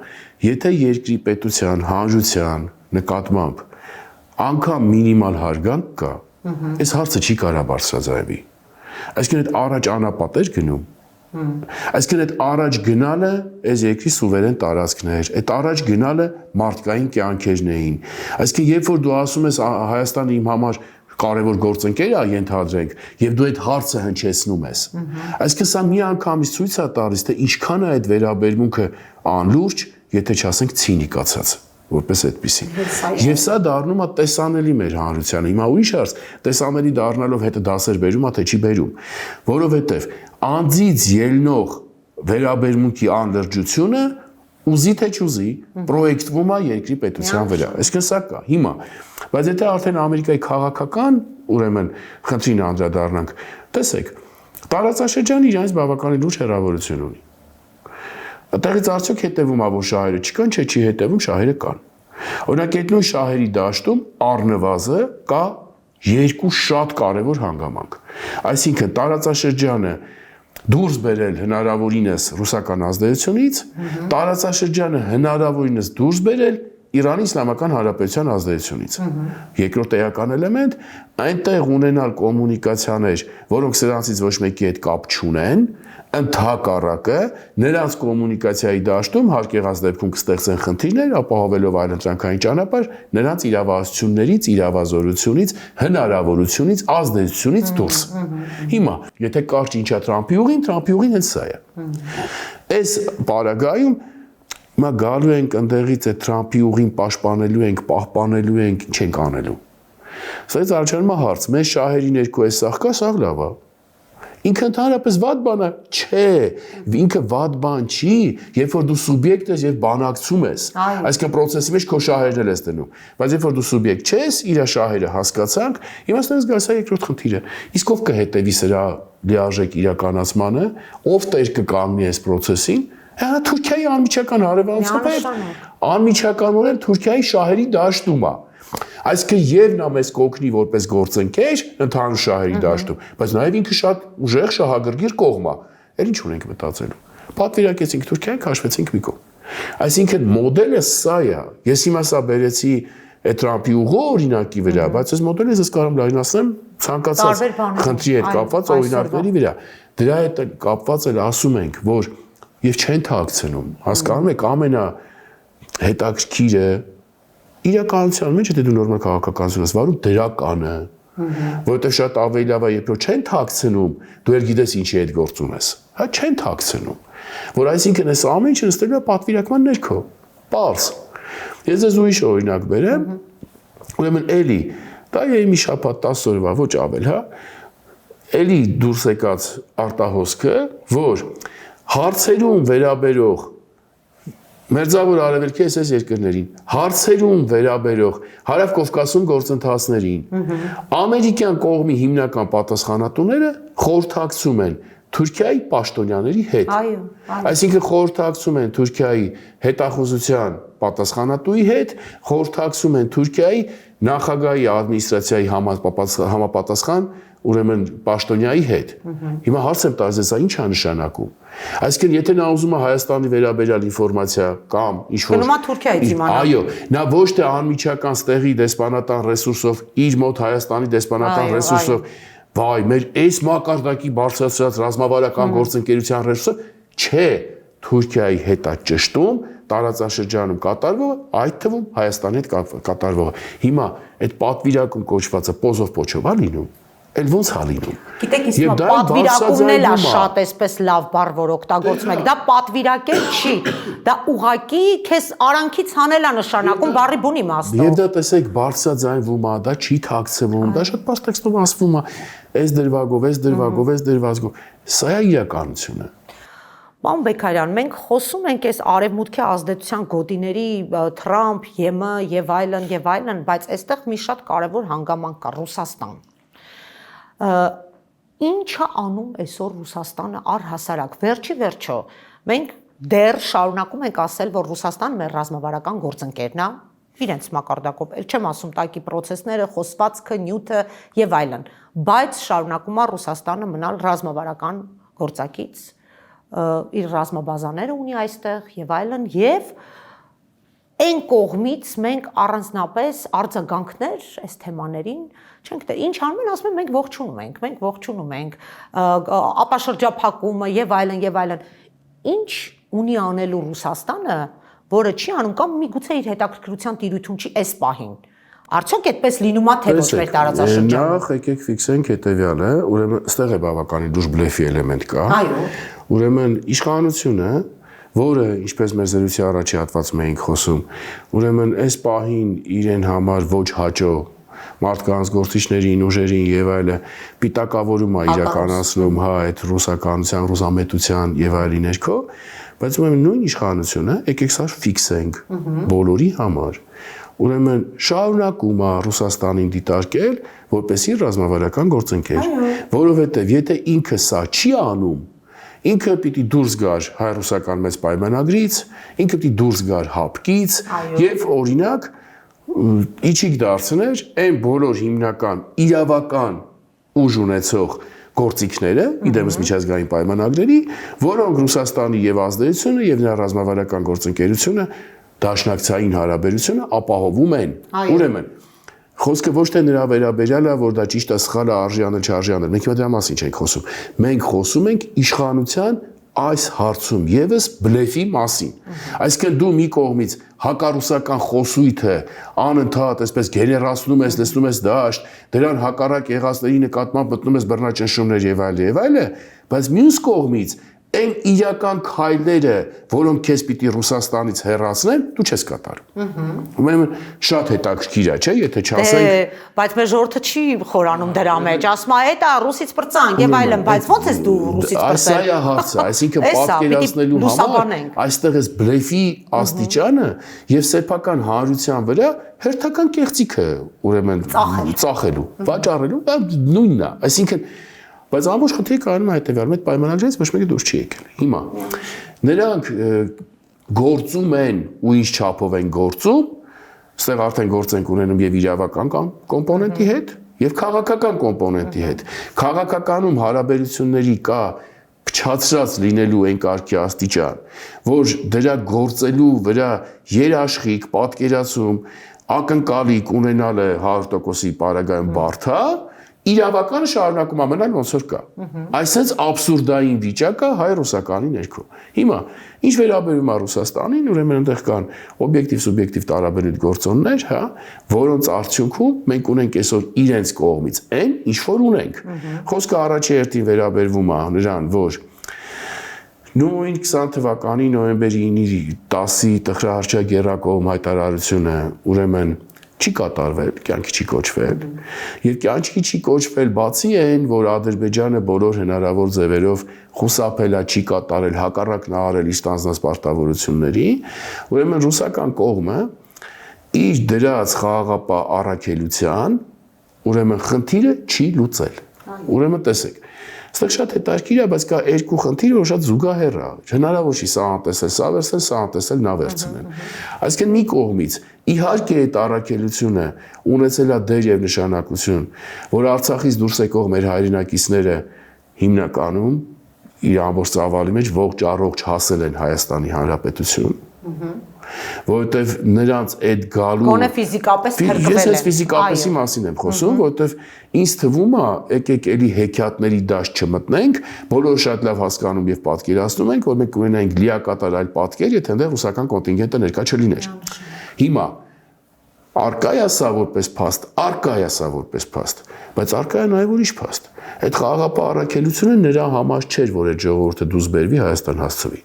եթե երկրի պետության, հանրության նկատմամբ անգամ մինիմալ հարգանք կա, այս հարցը չի կարա բարձրաձայնվի։ Այսինքն այդ առաջ անապատ էր գնում։ Այսինքն այդ առաջ գնալը այս երկրի սուվերեն տարածքներ, այդ առաջ գնալը մարդկային կյանքերն էին։ Այսինքն երբ որ դու ասում ես Հայաստանը իմ համար կարևոր գործընկեր է ենթադրենք եւ դու այդ հարցը հնչեցնում ես։ Այսինքն սա միանգամից ցույց է տալիս, թե ինչքան է այդ վերաբերմունքը անլուրջ, եթե չասենք ցինիկացած, որպես այդպեսին։ Եվ սա դառնում է տեսանելի մեր հանրությանը։ Հիմա ուրիշ հարց, տեսանելի դառնալով հետը դասեր բերում, թե չի բերում, որովհետեւ անձից ելնող վերաբերմունքի անլրջությունը ուզի թե չուզի պրոյեկտվում է երկրի պետության վրա։ Այսինքն սա կա հիմա, բայց եթե արդեն Ամերիկայի քաղաքական, ուրեմն խնդրին անդրադառնանք, տեսեք, տարածաշրջանը իրենից բավականին լուրջ հեռավորություն ունի։ Այդտեղից արդյոք հետևում է, որ շահերը չկան, չէ, չի հետևում, շահերը կան։ Օրինակ, այդ նույն շահերի դաշտում առնվազը կա երկու շատ կարևոր հանգամանք։ Այսինքն տարածաշրջանը դուրս բերել հնարավորինս ռուսական ազդեցությունից, տարածաշրջանը հնարավորինս դուրս բերել Իրանի Իսլամական Հանրապետության ազդեցությունից։ Երկրորդ էական էլեմենտ այնտեղ ունենալ կոմունիկացիաներ, որոնք սրանցից ոչ մեկի հետ կապ չունեն, ընդհակառակը նրանց կոմունիկացիայի դաշտում հարկեղած դեպքում կստեղծեն խնդիրներ, ապահովելով այլընտրանքային ճանապարհ նրանց իրավասություններից, իրավազորությունից, հնարավորությունից, ազդեցությունից դուրս։ Հիմա, եթե կարճ ինչա Թրամփի ուղին հենց սա է։ Այս պարագայում Հիմա գալու ենք ընդեղից այդ Թրամփի ուղին պաշտպանելու ենք, պահպանելու ենք, չենք անելու։ Սրանից առաջանում է հարց, մեր շահերի ներքո է սաղ կա, սաղ լավ է։ Ինքը ընդհանրապես վատ բան է, չէ, ինքը վատ բան չի, երբ որ դու սուբյեկտ ես եւ բանակցում ես, այսինքն process-ի մեջ քո շահերն ես դնում, բայց երբ որ դու սուբյեկտ չես, իր շահերը հասկացանք, իմաստանից գալիս է երկրորդ խնդիրը։ Իսկ ով կհետևի սրա լիարժեք իրականացմանը, ով տեր կկանգնի այս process-ին, հա Թուրքիայի անմիջական հարևանությամբ անմիջականորեն Թուրքիայի շահերի դաշտում է։ Այսինքն եւ նա մեզ կօգնի որպես գործընկեր ընդհանուր շահերի դաշտում, բայց նաեւ ինքը շատ ուժեղ շահագրգիռ կողմ է։ Էլ ինչ ունենք մտածելու։ Պատվիրակեցինք Թուրքիային, քաշվեցինք մի կողմ։ Այսինքն մոդելը սա է։ Ես հիմա սա բերեցի այդ Թրամփի ուղու օրինակի վրա, բայց այս մոդելը ես կարող լայնացնեմ ցանկացած խնդրի հետ կապված օրինակների վրա։ Դրա հետ կապված էլ ասում ենք, որ եւ չեն թաքցնում։ Հասկանում եք, ամենա հետաքրքիրը իրականության մեջ, եթե դու նորմալ քաղաքականություն ես վարում, դրականը, որովհետեւ շատ ավելի լավ է, երբ որ չեն թաքցնում, դու էլ գիտես ինչի հետ գործում ես։ Հա չեն թաքցնում։ Որ այսինքն այս ամեն ինչը նստելու է պատվիրակման ներքո։ Պարզ։ Ես ձեզ ուրիշ օրինակ բերեմ։ Ուրեմն էլի, դա է մի շաբաթ 10 օրվա, ոչ ավել, հա։ Էլի դուրս եկած արտահոսքը, որ հարցերում վերաբերող Մերձավոր Արևելքի այս երկրներին, հարցերում վերաբերող Հարավ Կովկասում գործընթացներին, ամերիկյան կողմի հիմնական պատասխանատուները խորհրդակցում են Թուրքիայի պաշտոնյաների հետ։ Այսինքն խորհրդակցում են Թուրքիայի հետախուզության պատասխանատուի հետ, խորհրդակցում են Թուրքիայի նախագահի ադմինիստրացիայի համապատասխան ուրեմն պաշտոնյայի հետ։ Հիմա հարց եմ տալիս, սա ի՞նչ է նշանակում։ Այսինքն, եթե նա ուզում է Հայաստանի վերաբերյալ ինֆորմացիա կամ ինչ-որ գնում է Թուրքիայից իմանալ։ Այո, նա ոչ թե անմիջական ստեղի դեսպանատան ռեսուրսով, իր մոտ Հայաստանի դեսպանատան ռեսուրսով, վայ, մեր այս մակարդակի բարձրացրած ռազմավարական գործընկերության ռեսուրսը, չէ, Թուրքիայի հետ է ճշտում տարածաշրջանում կատարվողը, այդ թվում Հայաստանի հետ կատարվողը։ Հիմա այդ պատվիրակում կոչվածը պոզով պոչով է լինում։ Էլ ոնց է լինում։ Գիտեք, իսկ պատվիրակումն էլ է շատ այսպես լավ բառ, որ օգտագործում եք։ Դա պատվիրակել չի։ Դա ուղակի քեզ արանքից հանել է նշանակում բառի բուն իմաստով։ Եվ դա տեսեք բարձրաձայնվում է, դա չի թաքցվում, դա շատ բարձ տեքստով ասվում է, այս դրվագով։ Սա է իրականությունը։ Պարոն Բեգարյան, մենք խոսում ենք այս արևմուտքի ազդեցության գոտիների Թրամփ, ԵՄ եւ այլն, բայց այստեղ մի շատ կարևոր հանգամանք կա՝ Ռուսաստան։ Ինչ է անում այսօր Ռուսաստանը առհասարակ։ Վերջո մենք դեռ շարունակում ենք ասել, որ Ռուսաստանը մեր ռազմավարական գործընկերն է, իրենց մակարդակով, ել չեմ ասում տակի process-ները, խոսվածքը, նյութը եւ այլն, բայց շարունակում է Ռուսաստանը մնալ ռազմավարական գործակից, իր ռազմաբազաները ունի այստեղ եւ այլն, եւ այն կողմից մենք առանձնապես արձագանքներ այս թեմաներին չենք տեղ։ Ինչ անում են, ասում են մենք ողջունում ենք, ապաշրջափակումը եւ այլն։ Ինչ ունի անելու Ռուսաստանը, որը չի անում կամ միգուցե իր հետաքրքրության տիրույթում չի այս պահին։ Արդյոք այդպես լինում է թե ոչ մեր տարածաշրջանում։ Նախ եկեք ֆիքսենք հետեւյալը, ուրեմն այստեղ է բավականին լուրջ բլեֆի էլեմենտ կա։ Այո։ Ուրեմն իշխանությունը, որը ինչպես մեր զրույցի առաջի հատվածում էինք խոսում, ուրեմն այս պահին իրեն համար ոչ հաճո մարդկանց գործիչներին, ուժերին եւ այլը պիտակավորում է իրականացնում այդ ռուսականության, ռուսամետության եւ այլի ներքո, բայց ուրեմն նույն իշխանությունը եկեք սա ֆիքսենք բոլորի համար։ Ուրեմն շարունակում է Ռուսաստանին դիտարկել որպեսզի ռազմավարական գործընկեր, որովհետեւ եթե ինքը սա չի անում, ինքը պիտի դուրս գար հայ-ռուսական մեծ պայմանագրից, ինքը պիտի դուրս գար հապկից եւ օրինակ իջիկ դարձներ այն բոլոր հիմնական իրավական ուժ ունեցող գործիքները, իդեմս միջազգային պայմանագրերի, որոնք Ռուսաստանի եւ ազդեցությունը եւ նրա ռազմավարական գործընկերությունը դաշնակցային հարաբերությունը ապահովում են։ Ուրեմն խոսքը ոչ թե նրա վերաբերյալ է, որ դա ճիշտ է, սխալ է, արժանը, չարժանը։ Մենք դրա մասին չենք խոսում։ Մենք խոսում ենք իշխանության այս հարցում եւս բլեֆի մասին։ Այսինքն դու մի կողմից հակառուսական խոսույթը անընդհատ այսպես գեներացնում ես, լցնում ես դաշտ, դրան հակառակ եղածների նկատմամբ մտնում ես բռնաճնշումներ եւ այլը, բայց մյուս կողմից այն իրական քայլերը, որոնք քեզ պիտի Ռուսաստանից հեռացնեն, դու չես կատարում։ Ուրեմն շատ հետաքրքիր է, չէ՞, եթե չասենք։ Բայց մեր ժողովուրդը չի խորանում դրա մեջ, ասում է, «Էտա ռուսից պրծանք» եւ այլն, բայց ո՞նց ես դու ռուսից պրծել։ Սա է հարցը, այսինքն պատկերացնելու համար այստեղ էս բլեֆի աստիճանը եւ սեփական հանրության վրա հերթական կեղծիքը, ուրեմն ծախելու, վաճառելու, նույնն է, այսինքն բայց ամբողջ խնդիրը կայանում է հետեւյալում, այդ պայմանագրից ոչ մեկը դուրս չի եկել։ Հիմա նրանք գործում են ու ինչ չափով են գործում, այստեղ արդեն գործ ենք ունենում եւ իրավական կոմպոնենտի հետ եւ քաղաքական կոմպոնենտի հետ։ Քաղաքականում հարաբերությունների կա փչացրած լինելու այն կարգի աստիճան, որ դրա գործելու վրա երաշխիք, պատկերացում, ակնկալիք ունենալը 100%-ի պարագայում բարդ է, իրավականը շարունակում ամենալ ոնց որ կա։ Այսպես աբսուրդային վիճակը հայ-ռուսականի ներքո։ Հիմա ինչ վերաբերում է Ռուսաստանին, ուրեմն այնտեղ կան օբյեկտիվ-սուբյեկտիվ տարաբերույթ գործոններ, հա, որոնց արդյունքում մենք ունենք այսօր իրենց կողմից այն, ինչ որ ունենք։ Խոսքը առաջի հերթին վերաբերվում է նրան, որ նույն 20 թվականի նոյեմբերի 9-ի 10-ի տխրահարչագերակողմ հայտարարությունը, ուրեմն չի կատարվել, կյանքի չի կոչվել, եւ կյանքի չի կոչվել բացի այն, որ Ադրբեջանը բոլոր հնարավոր ձևերով խուսափել է, չի կատարել, հակառակն արել իր ստանձնած պարտավորությունների, ուրեմն ռուսական կողմը իր դրած խաղաղապահ առաքելության, ուրեմն խնդիրը չի լուծել։ Ուրեմն տեսեք, այստեղ շատ հետաքրքիր է, բայց կա երկու խնդիր, որ շատ զուգահեռ է։ Հնարավոր չի սա անտեսել, սա վերցնել, սա անտեսել, նա վերցնել։ Այսինքն մի կողմից իհարկե այդ առաքելությունը ունեցել է դեր եւ նշանակություն, որ Արցախից դուրս եկող մեր հայրենակիցները հիմնականում իր ամբողջ ծավալի մեջ ողջ առողջ հասել են Հայաստանի Հանրապետություն, որովհետեւ նրանց այդ գալու գոնե ֆիզիկապես թրկվել են։ Ես այս ֆիզիկապեսի մասին եմ խոսում, որովհետեւ ինձ թվում է, եկեք էլի հեքիաթների դաշտ չմտնենք, բոլորը շատ լավ հասկանում եւ պատկերացնում ենք, որ մենք ունենայինք լիակատար այլ պատկեր, եթե այնտեղ ռուսական կոնտինգենտը ներկա չլիներ։ Հիմա արկա է սա որպես փաստ, արկա է սա որպես փաստ, բայց արկա է նաև ուրիշ փաստ։ Այդ խաղաղապահ առաքելությունը նրա համար չէր, որ այդ ժողովուրդը դուրս բերվի Հայաստան հասցվի։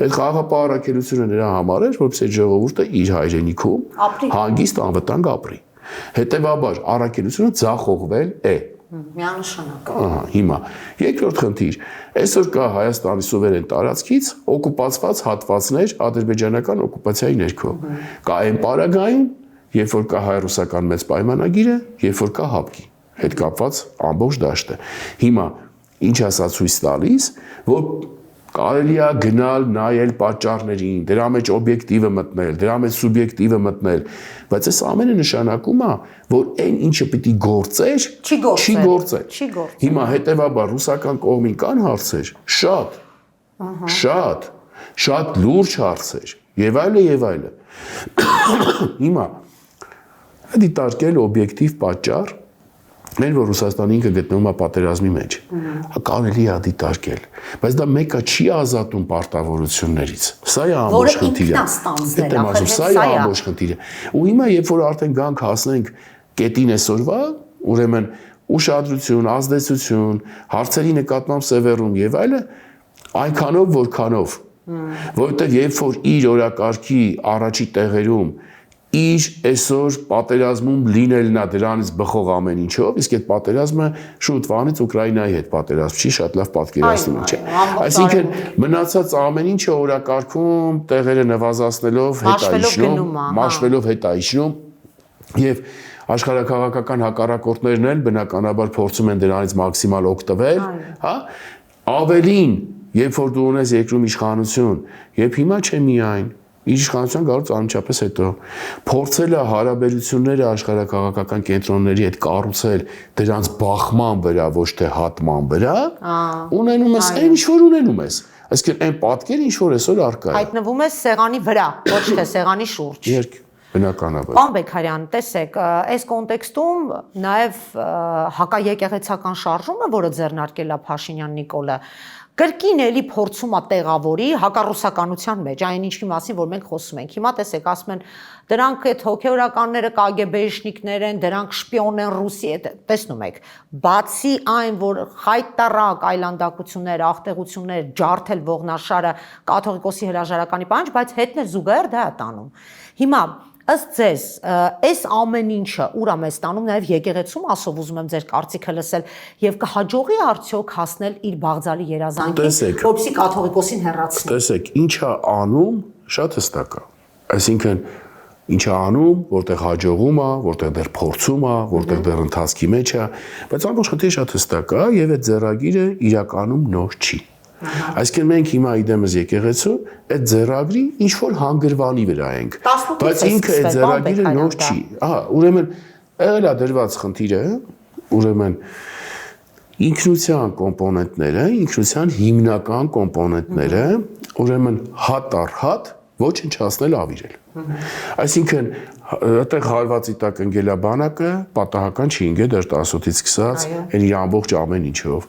Այդ խաղաղապահ առաքելությունը նրա համար էր, որպես այդ ժողովուրդը իր հայրենիքում հանգիստ անվտանգ ապրի։ Հետևաբար առաքելությունը ձախողվել է։ Միանշանակ։ Հիմա երկրորդ խնդիր, այսօր կա Հայաստանի սուվերեն տարածքից օկուպացված հատվածներ ադրբեջանական օկուպացիայի ներքո։ Կա այն պարագայում, երբ որ կա հայ-ռուսական մեծ պայմանագիրը, երբ որ կա հապկի հետ կապված ամբողջ դաշտը։ Հիմա ինչ ասա ցույց տալիս, որ կարելի է գնալ նայել պատճառներին, դրա մեջ օբյեկտիվը մտնել, դրա մեջ սուբյեկտիվը մտնել, բայց այս ամենը նշանակում է, որ այն ինչը պիտի գործեր, չի գործել։ Հիմա հետևաբար ռուսական կողմին կան հարցեր, շատ լուրջ հարցեր, եւ այլը։ Հիմա դիտարկել օբյեկտիվ պատճառ Մեր որ Ռուսաստանը ինքը գտնվում է պատերազմի մեջ, կարելի է դիտարկել, բայց դա մեկը չի ազատում պարտավորություններից։ Սա է ամբողջ խնդիրը։ Սա է ամբողջ խնդիրը։ Ու հիմա երբ որ արդեն գանք հասնենք կետին այսօրվա, ուրեմն ուշադրություն, ազդեցություն, հարցերի նկատմամբ սևեռում եւ այլը, այնքանով որքանով, որովհետեւ երբ որ իր օրակարգի առաջի տեղերում իր այսօր պատերազմում լինելն է դրանից բխող ամեն ինչով, իսկ այդ պատերազմը շուտ վանից Ուկրաինայի հետ պատերազմ չի, շատ լավ պատկերացնում չէ։ Այսինքն մնացած ամեն ինչը օրակարգում տեղերը նվազացնելով հետայիշնում, մաշվելով հետայիշնում եւ աշխարհակաղակական հակառակորդներն էլ բնականաբար փորձում են դրանից մաքսիմալ օգտվել, հա, ավելին, երբ որ դու ունես երկրում իշխանություն, երբ հիմա չէ միայն իշխանության գալուց անմիջապես հետո փորձել է հարաբերությունները աշխարհակաղակական կենտրոնների հետ կառուցել դրանց բախման վրա, ոչ թե հատման վրա, ունենում ես այն ինչ որ ունենում ես, այսինքն այն պատկերը ինչ որ այսօր առկա է։ Հայտնվում է սեղանի վրա, ոչ թե սեղանի շուրջ։ Երկ բնականաբար։ Պարոն Բեգարյան, տեսեք, այս կոնտեքստում նաև հակաեկեղեցական շարժումը, որը ձեռնարկել է Փաշինյան Նիկոլը, կրկին էլի փորձում է տեղավորի հակառուսականության մեջ, այն ինչի մասին, որ մենք խոսում ենք։ Հիմա տեսեք, ասում են, դրանք այդ հոգեորականները կագեբեշնիկներ են, դրանք շպիոն են Ռուսի, տեսնում եք։ Բացի այն, որ խայտարակ այլանդակություններ, աղտեղություններ, ջարդել ողնաշարը կաթողիկոսի հրաժարականի պահանջ, բայց հետն էլ զուգահեռ դա է տանում։ Հիմա ըստ ձեզ, այս ամեն ինչը ուր է մեզ տանում, նաև եկեղեցում ասով ուզում եմ ձեր կարծիքը լսել եւ կհաջողի արդյոք հասնել իր բաղձալի երազանքին, որպեսզի կաթողիկոսին հեռացնի։ Տեսեք, ինչ է անում, շատ հստակ է։ Այսինքն ինչ է անում, որտեղ հաջողում է, որտեղ դեռ փորձում է, որտեղ դեռ ընթացքի մեջ է, բայց ամբողջ խնդիրը շատ հստակ է եւ այդ ձեռագիրը իրականում նոր չի։ Այսինքն մենք հիմա իդեմս եկեղեցու այդ ձեռագրի ինչ որ հանգրվանի վրա ենք, բայց ինքը այդ ձեռագիրը նոր չի։ Ահա, ուրեմն եղել է դրված խնդիրը, ուրեմն ինքնության կոմպոնենտները, ինքնության հիմնական կոմպոնենտները, ուրեմն հատ առ հատ ոչնչացնել ավիրել։ Այսինքն այդտեղ հարվածի տակ ընկել է բանակը, պատահական չի ընկել դեռ 10-ից սկսած, այն իր ամբողջ ամեն ինչով։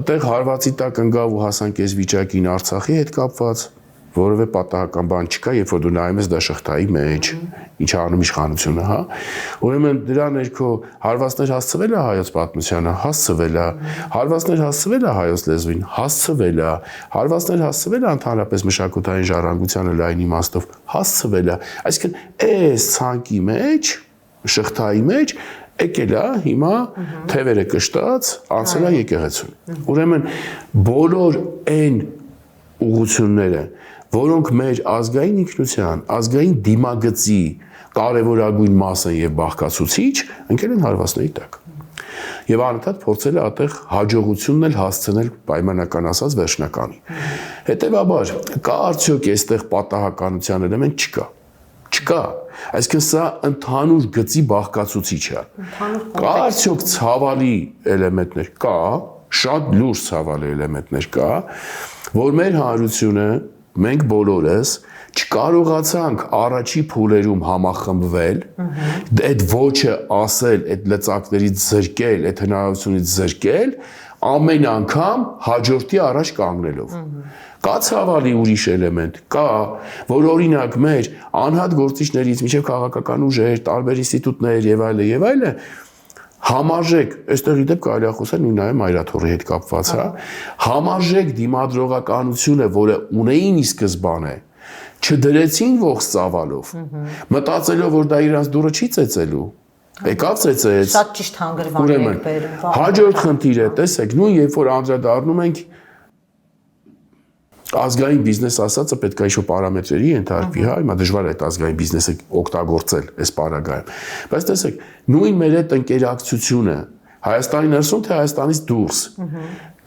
Այդտեղ հարվածի տակ ընկավ ու հասանք այս վիճակին Արցախի հետ կապված, որովե պատահական բան չկա, երբ որ դու նայում ես դա շղթայի մեջ, ինչ անում իշխանությունը, հա։ Ուրեմն դրա ներքո հարվածներ հասցվել է հայոց պատմությանը, հասցվել է, հարվածներ հասցվել է հայոց լեզվին, հասցվել է, հարվածներ հասցվել է ընդհանրապես մշակութային ժառանգությանը լայն իմաստով, հասցվել է։ Այսինքն այս ցանկի մեջ, շղթայի մեջ եկել է հիմա թևերը կշտած, անցել է եկեղեցուն։ Ուրեմն բոլոր այն ուղղությունները, որոնք մեր ազգային ինքնության, ազգային դիմագծի կարևորագույն մաս են եւ բաղկացուցիչ, ընկել են հարվածների տակ։ Եվ անընդհատ փորձել է այդտեղ հաջողությունն էլ հասցնել պայմանական ասած վերջնականի։ Հետևաբար, կա արդյոք այստեղ պատահականության էլեմենտ չկա։ Չկա։ Այսինքն սա ընդհանուր գծի բաղկացուցիչ է։ Կա արդյոք ցավալի էլեմենտներ, կա, շատ լուրջ ցավալի էլեմենտներ կա, որ մեր հանրությունը մենք բոլորս չկարողացանք առաջի փուլերում համախմբվել, այդ ոչը ասել, այդ լծակներից զրկել, այդ հնարավորությունից զրկել, ամեն անգամ հաջորդի առաջ կանգնելով։ Կա ցավալի ուրիշ էլեմենտ, կա, որ օրինակ մեր անհատ գործիչներից մինչև քաղաքական ուժեր, տարբեր ինստիտուտներ եւ այլը, համարժեք, այստեղ իդեպ կարելի է խոսել նույնայ Մայրաթորի հետ կապված, հա, համարժեք դիմադրողականությունը, որը ունեին ի սկզբանե, չդրեցին ողջ ծավալով, մտածելով, որ դա իրանց դուրը չի ծեծելու, եկավ ծեծեց։ Շատ ճիշտ հանգրվան եք բերում։ Հաջորդ խնդիրը, տեսեք, նույն երբ որ անդրադառնում ենք ազգային բիզնես ասածը պետք է ինչ-որ պարամետրերի ենթարկվի, հա, հիմա դժվար է այդ ազգային բիզնեսը օգտագործել այս պարագայում։ Բայց տեսեք, նույն մեր այդ ընկերակցությունը Հայաստանի ներսում թե Հայաստանից դուրս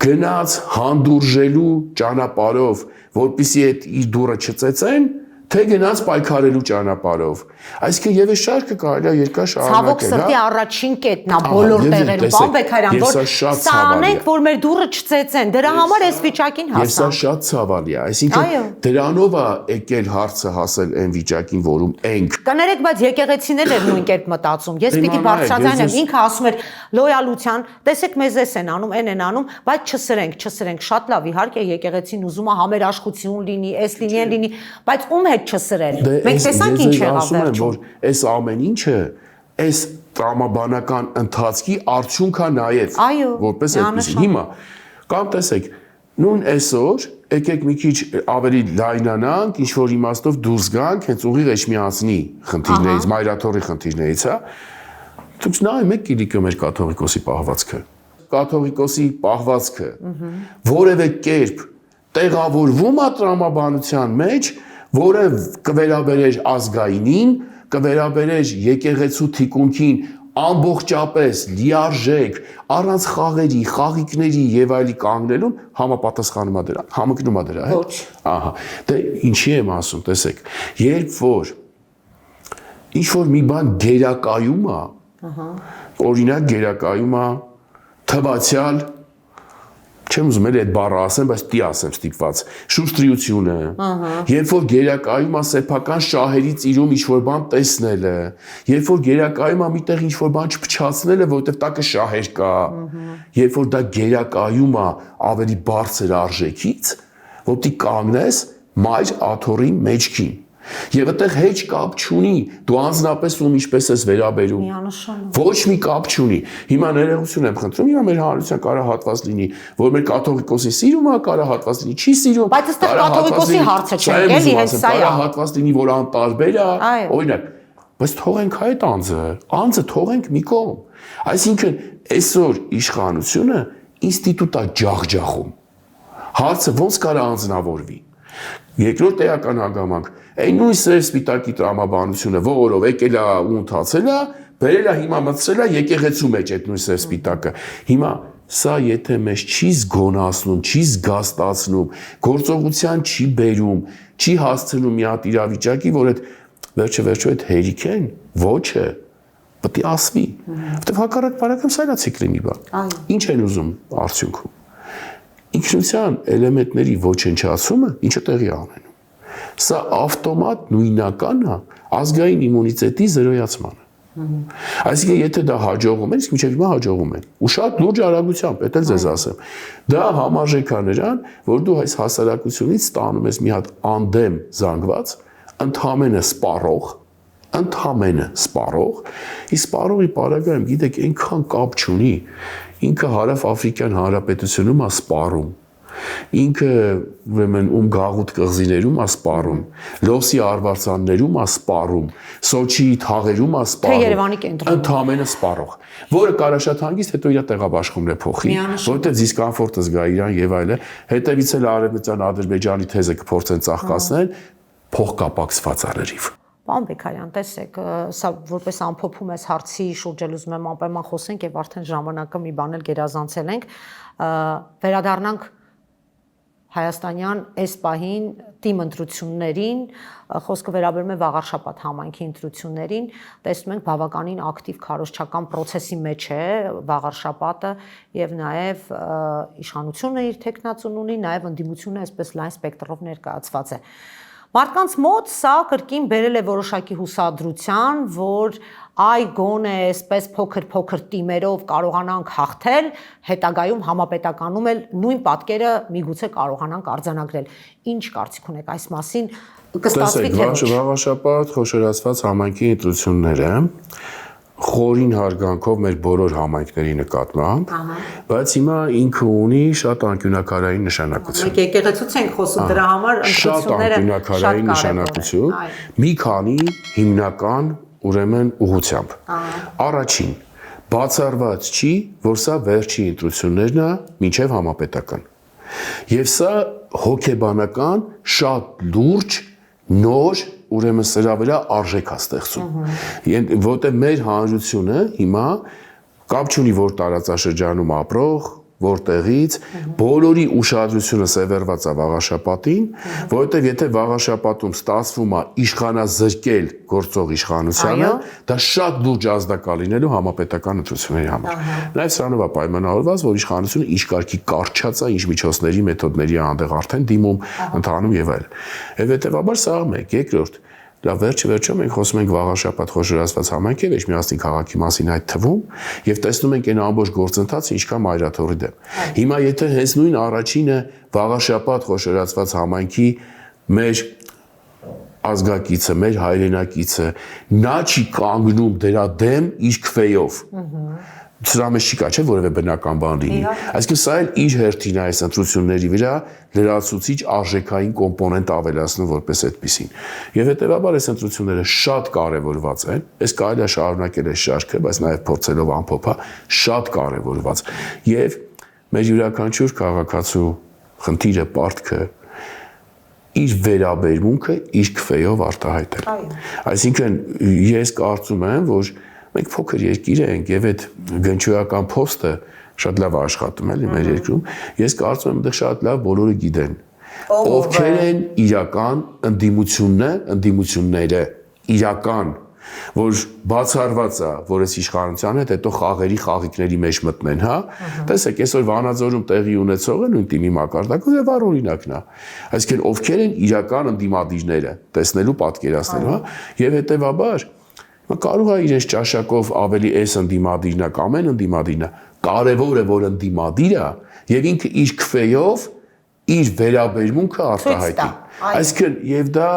գնաց հանդուրժելու ճանապարհով, որպեսզի այդ իր դուրը չծեծեն, թե գնաց պայքարելու ճանապարհով։ Այսինքն եւ այս շարքը կարելի է երկար շարունակել։ Ցավոք սրտի առաջին կետն է բոլոր տեղերում, պարոն Բեգարյան, որ սա անենք, որ մեր դուռը չծեծեն։ Դրա համար այս վիճակին Եվ սա հասանք։ շատ ցավալի է, այսինքն դրանով է եկել հարցը հասել այն վիճակին, որում ենք։ Կներեք, բայց եկեղեցիներն էլ նույն կերպ մտածում։ Ես պիտի բարձրաձայնեմ, ինքը ասում էր լոյալության, տեսեք մեզ էս են անում, այն են անում, բայց չսրենք, շատ լավ, իհարկե եկեղեցին ուզում է համերաշխություն լինի, էս լինի, այն լինի, բայց ում հետ չսրել։ Մենք տեսանք ինչ եղավ վերջում։ Որ այս ամեն ինչը այս տրամաբանական ընթացքի արդյունքա նաև, որպես այդպես։ Հիմա կամ տեսեք, նույն այսօր եկեք մի քիչ ավելի լայնանանք, ինչ որ իմաստով դուրս գանք, հենց ուղիղ Էջմիածնի խնդիրներից, Մայրաթորի խնդիրներից, հա։ Դուք նայեք մեկ կիլիկը մեր կաթողիկոսի պահվածքը։ Կաթողիկոսի պահվածքը որևէ կերպ տեղավորվում է տրամաբանության մեջ, որը կվերաբերեր ազգայինին, կվերաբերեր եկեղեցու թիկունքին ամբողջապես լիարժեք, առանց խաղերի, խաղիկների եւ այլի կանգնելուն համապատասխանում է դրան, համընկնում է դրա հետ։ Ահա, դե ինչի եմ ասում, տեսեք, երբ որ ինչ որ մի բան գերակայում է, օրինակ գերակայում է թվացial չեմ ուզում էլ այդ բառը ասեմ, բայց դի ասեմ ստիպված, շուշտրիությունը, երբ որ գերակայում է սեփական շահերից իրում ինչ-որ բան տեսնելը, երբ որ գերակայում է միտեղ ինչ-որ բան չփչացնելը, որովհետև տակը շահեր կա, երբ որ դա գերակայում է ավելի բարձր արժեքից, որ դի կանգնես մայր աթոռի մեջքին։ Եվ այդտեղ հեչ կապ չունի, դու անձնապես ում ինչպես ես վերաբերում։ Ոչ մի կապ չունի։ Հիմա ներողություն եմ խնդրում, հիմա մեր հանրության կարա հատված լինի, որ մեր կաթողիկոսի սիրում է, կարա հատված լինի, չի սիրում։ Բայց այստեղ կաթողիկոսի հարցը չէ, էլի հենց սա է։ Կարա հատված լինի, որ անտարբեր է, օրինակ, բայց թողենք այդ անձը թողենք մի կողմ։ Այսինքն այսօր իշխանությունը ինստիտուտ է ջախջախում։ Հարցը ոնց կարա անձնավորվի։ Երկրորդ էական հանգամանք, այն նույն սև սպիտակի տրամաբանությունը, որով եկել է ու ընթացել է, բերել է հիմա մտցրել է եկեղեցու մեջ այդ նույն սև սպիտակը։ Հիմա սա եթե մեզ չի զգոնացնում, չի զգաստացնում, գործողության չի բերում, չի հասցնում մի հատ իրավիճակի, որ այդ վերջը այդ հերիք են, ոչը պետք է ասվի։ Որտեվ հակառակ բարակամ սա է ցիկլի մի բան։ Ինչ են ուզում արդյունքում։ Ինքնության էլեմենտների ոչնչացումը ինչը տեղի ունենում։ Սա ավտոմատ նույնական է ազգային իմունիտետի զրոյացմանը։ Այսինքն եթե դա հաջողում է, իսկ մինչև հիմա հաջողում է, ու շատ լուրջ արագությամբ, դա էլ ձեզ ասեմ, դա համարժեք է նրան, որ դու այս հասարակությունից ստանում ես մի հատ անդեմ զանգված, ընդհանրապես սպառող, իսկ սպառողի պարագայում գիտեք այնքան կապ չունի, ինքը Հարավ-Աֆրիկյան Հանրապետությունում է սպառում, ինքը ուրեմն գաղութ կղզիներում է սպառում, Լոսի արվարձաններում է սպառում, Սոչիի թաղերում է սպառում, թե Երևանի կենտրոնում, ընդհանրապես սպառող, որը կարա շատ հանգիստ հետո իր տեղաբաշխումն է փոխի, որտեղ դիսկոմֆորտը զգա իրան եւ այլը, հետևից էլ արևմտյան Ադրբեջանի թեզը կփորձեն ծաղկացնել փոխկապակցված արերիվ։ Պարոն Բեգարյան, տեսեք, սա որպես ամփոփում ես հարցի շուրջ էլ ուզում եմ անպայման խոսենք եւ արդեն ժամանակը մի բան էլ գերազանցել ենք, վերադառնանք հայաստանյան այս պահին թիմ ընտրություններին, խոսքը վերաբերում է Վաղարշապատ համայնքի ընտրություններին, տեսնում ենք բավականին ակտիվ քարոզչական process-ի մեջ է Վաղարշապատը եւ նաեւ իշխանությունը իր տեխնացուն ունի, նաեւ ընդդիմությունը այսպես լայն սպեկտրով ներկայացված է։ Մարդկանց մոտ սա կրկին բերել է որոշակի հուսադրության, որ այ գոնե այսպես փոքր թիմերով կարողանանք հաղթել, հետագայում համապետականում էլ նույն պատկերը միգուցե կարողանանք արձանագրել։ Ինչ կարծիք ունեք այս մասին, կստացվի թե ոչ։ Վաղաշապատ խոշորացված համայնքի ընտրությունները խորին հարգանքով մեր բոլոր համայնքների նկատմամբ, բայց հիմա ինքը ունի շատ անկյունակարային նշանակություն։ Մենք եկեղեցուց ենք խոսում, դրա համար ընտրությունները շատ անկյունակարային նշանակություն, մի քանի հիմնական ուրեմն ուղղությամբ։ Առաջին, բացառված չի, որ սա վերջի ընտրություններն է մինչև համապետական։ Եվ սա հոգեբանական շատ լուրջ նոր ուրեմն սրա վրա արժեք է ստեղծում։ Որտեղ մեր հանրությունը հիմա կապ չունի որ տարածաշրջանում ապրող, որտեղից բոլորի ուշադրությունը սևեռված է վաղաշապատին, որովհետև եթե վաղաշապատում ստացվում է իշխանազրկել գործող իշխանությանը, դա շատ լուրջ ազդակա լինելու համապետական ընտրությունների համար։ Նաև սրանով է պայմանավորված, որ իշխանությունը ինչ կարգի կարճած է, ինչ միջոցների, մեթոդների անդեղ արդեն դիմում, ընթանում եւ այլն։ Եվ հետեւաբար սա մեկ, երկրորդ Լավ, վերջը մենք խոսում ենք վաղաշապատ խոշորացված համայնքի մեջ միասին քաղաքի մասին այդ թվում եւ տեսնում ենք այն ամբողջ գործընթացը ինչքան մայրաթորի դեմ։ Հիմա եթե հենց նույն առաջինը վաղաշապատ խոշորացված համայնքի մեր ազգակիցը, մեր հայրենակիցը նա չի կանգնում դրա դեմ իր քվեյով։ Սրա մեջ չի կա, չէ՞ որևէ բնական բան լինի։ Այսինքն սա էլ իր հերթին այս ընտրությունների վրա լրացուցիչ արժեքային կոմպոնենտ ավելացնում որպես այդպեսին։ Եվ հետեւաբար այս ընտրությունները շատ կարևորված են։ Այս կարելի է շարունակել այս շարքը, բայց նաև փորձելով ամփոփա, շատ կարևորված։ Եվ մեր յուրաքանչյուր քաղաքացու խնդիրը, պարտքը իր վերաբերմունքը իր քվեյով արտահայտել։ Այսինքն ես կարծում եմ, որ մենք փոքր երկիր ենք եւ այդ գնչոյական փոստը շատ լավ աշխատում էլի մեր երկրում։ Ես կարծում եմ դեռ շատ լավ բոլորը գիտեն։ Ովքեր են իրական ընդդիմությունները, իրական, որ բացառված է, որ այս իշխանության հետ հետո խաղերի խաղիկների մեջ մտնեն, հա։ Տեսեք, այսօր Վանաձորում տեղի ունեցողը նույն թիմի մակարդակը եւ օրինակն է։ Այսինքն ովքեր են իրական ընդդիմադիրները, տեսնելու, պատկերացնելու, հա, եւ հետեւաբար կարող է իրենց ճաշակով ավելի էս ընդդիմադիրն է կամ այն ընդդիմադիրն է, կարևորը որ ընդդիմադիր է եւ ինքը իր քվեյով իր վերաբերմունքը արտահայտի։ Այսինքն եւ դա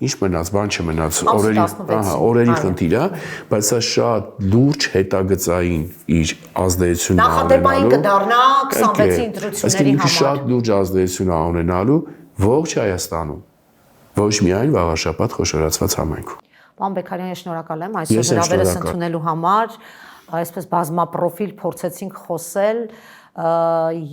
ինչ մնաց, բան չմնաց, օրերի խնդիր է, բայց սա շատ լուրջ հետագծային իր ազդեցությունն է նախադեպային կդառնա 26-ի ընտրությունների համար։ Շատ լուրջ ազդեցություն է ունենալու ողջ Հայաստանում, ոչ միայն վաղաշապատ խոշորացված համայնքում։ Պարոն Բեգարյան, շնորհակալ եմ այսօր հրավերս ընդունելու համար, այսպես բազմապրոֆիլ փորձեցինք խոսել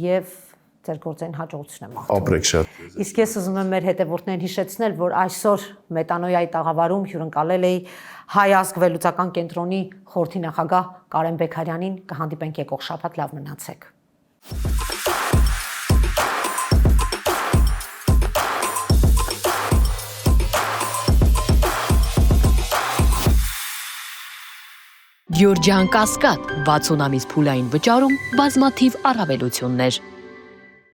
եւ ձեր գործային հաջողություն եմ մաղթում։ Ապրեք շատ։ Իսկ ես ուզում եմ մեր հետևորդներին հիշեցնել, որ այսօր Մետանոյայի տաղավարում հյուրընկալել էի Հայ ազգ վերլուծական կենտրոնի խորհրդի նախագահ Կարեն Բեգարյանին, կհանդիպենք եկող շաբաթ, լավ մնացեք։ Գյուրջան Կասկադ 60 ամիս փուլային վճարում բազմաթիվ առավելություններ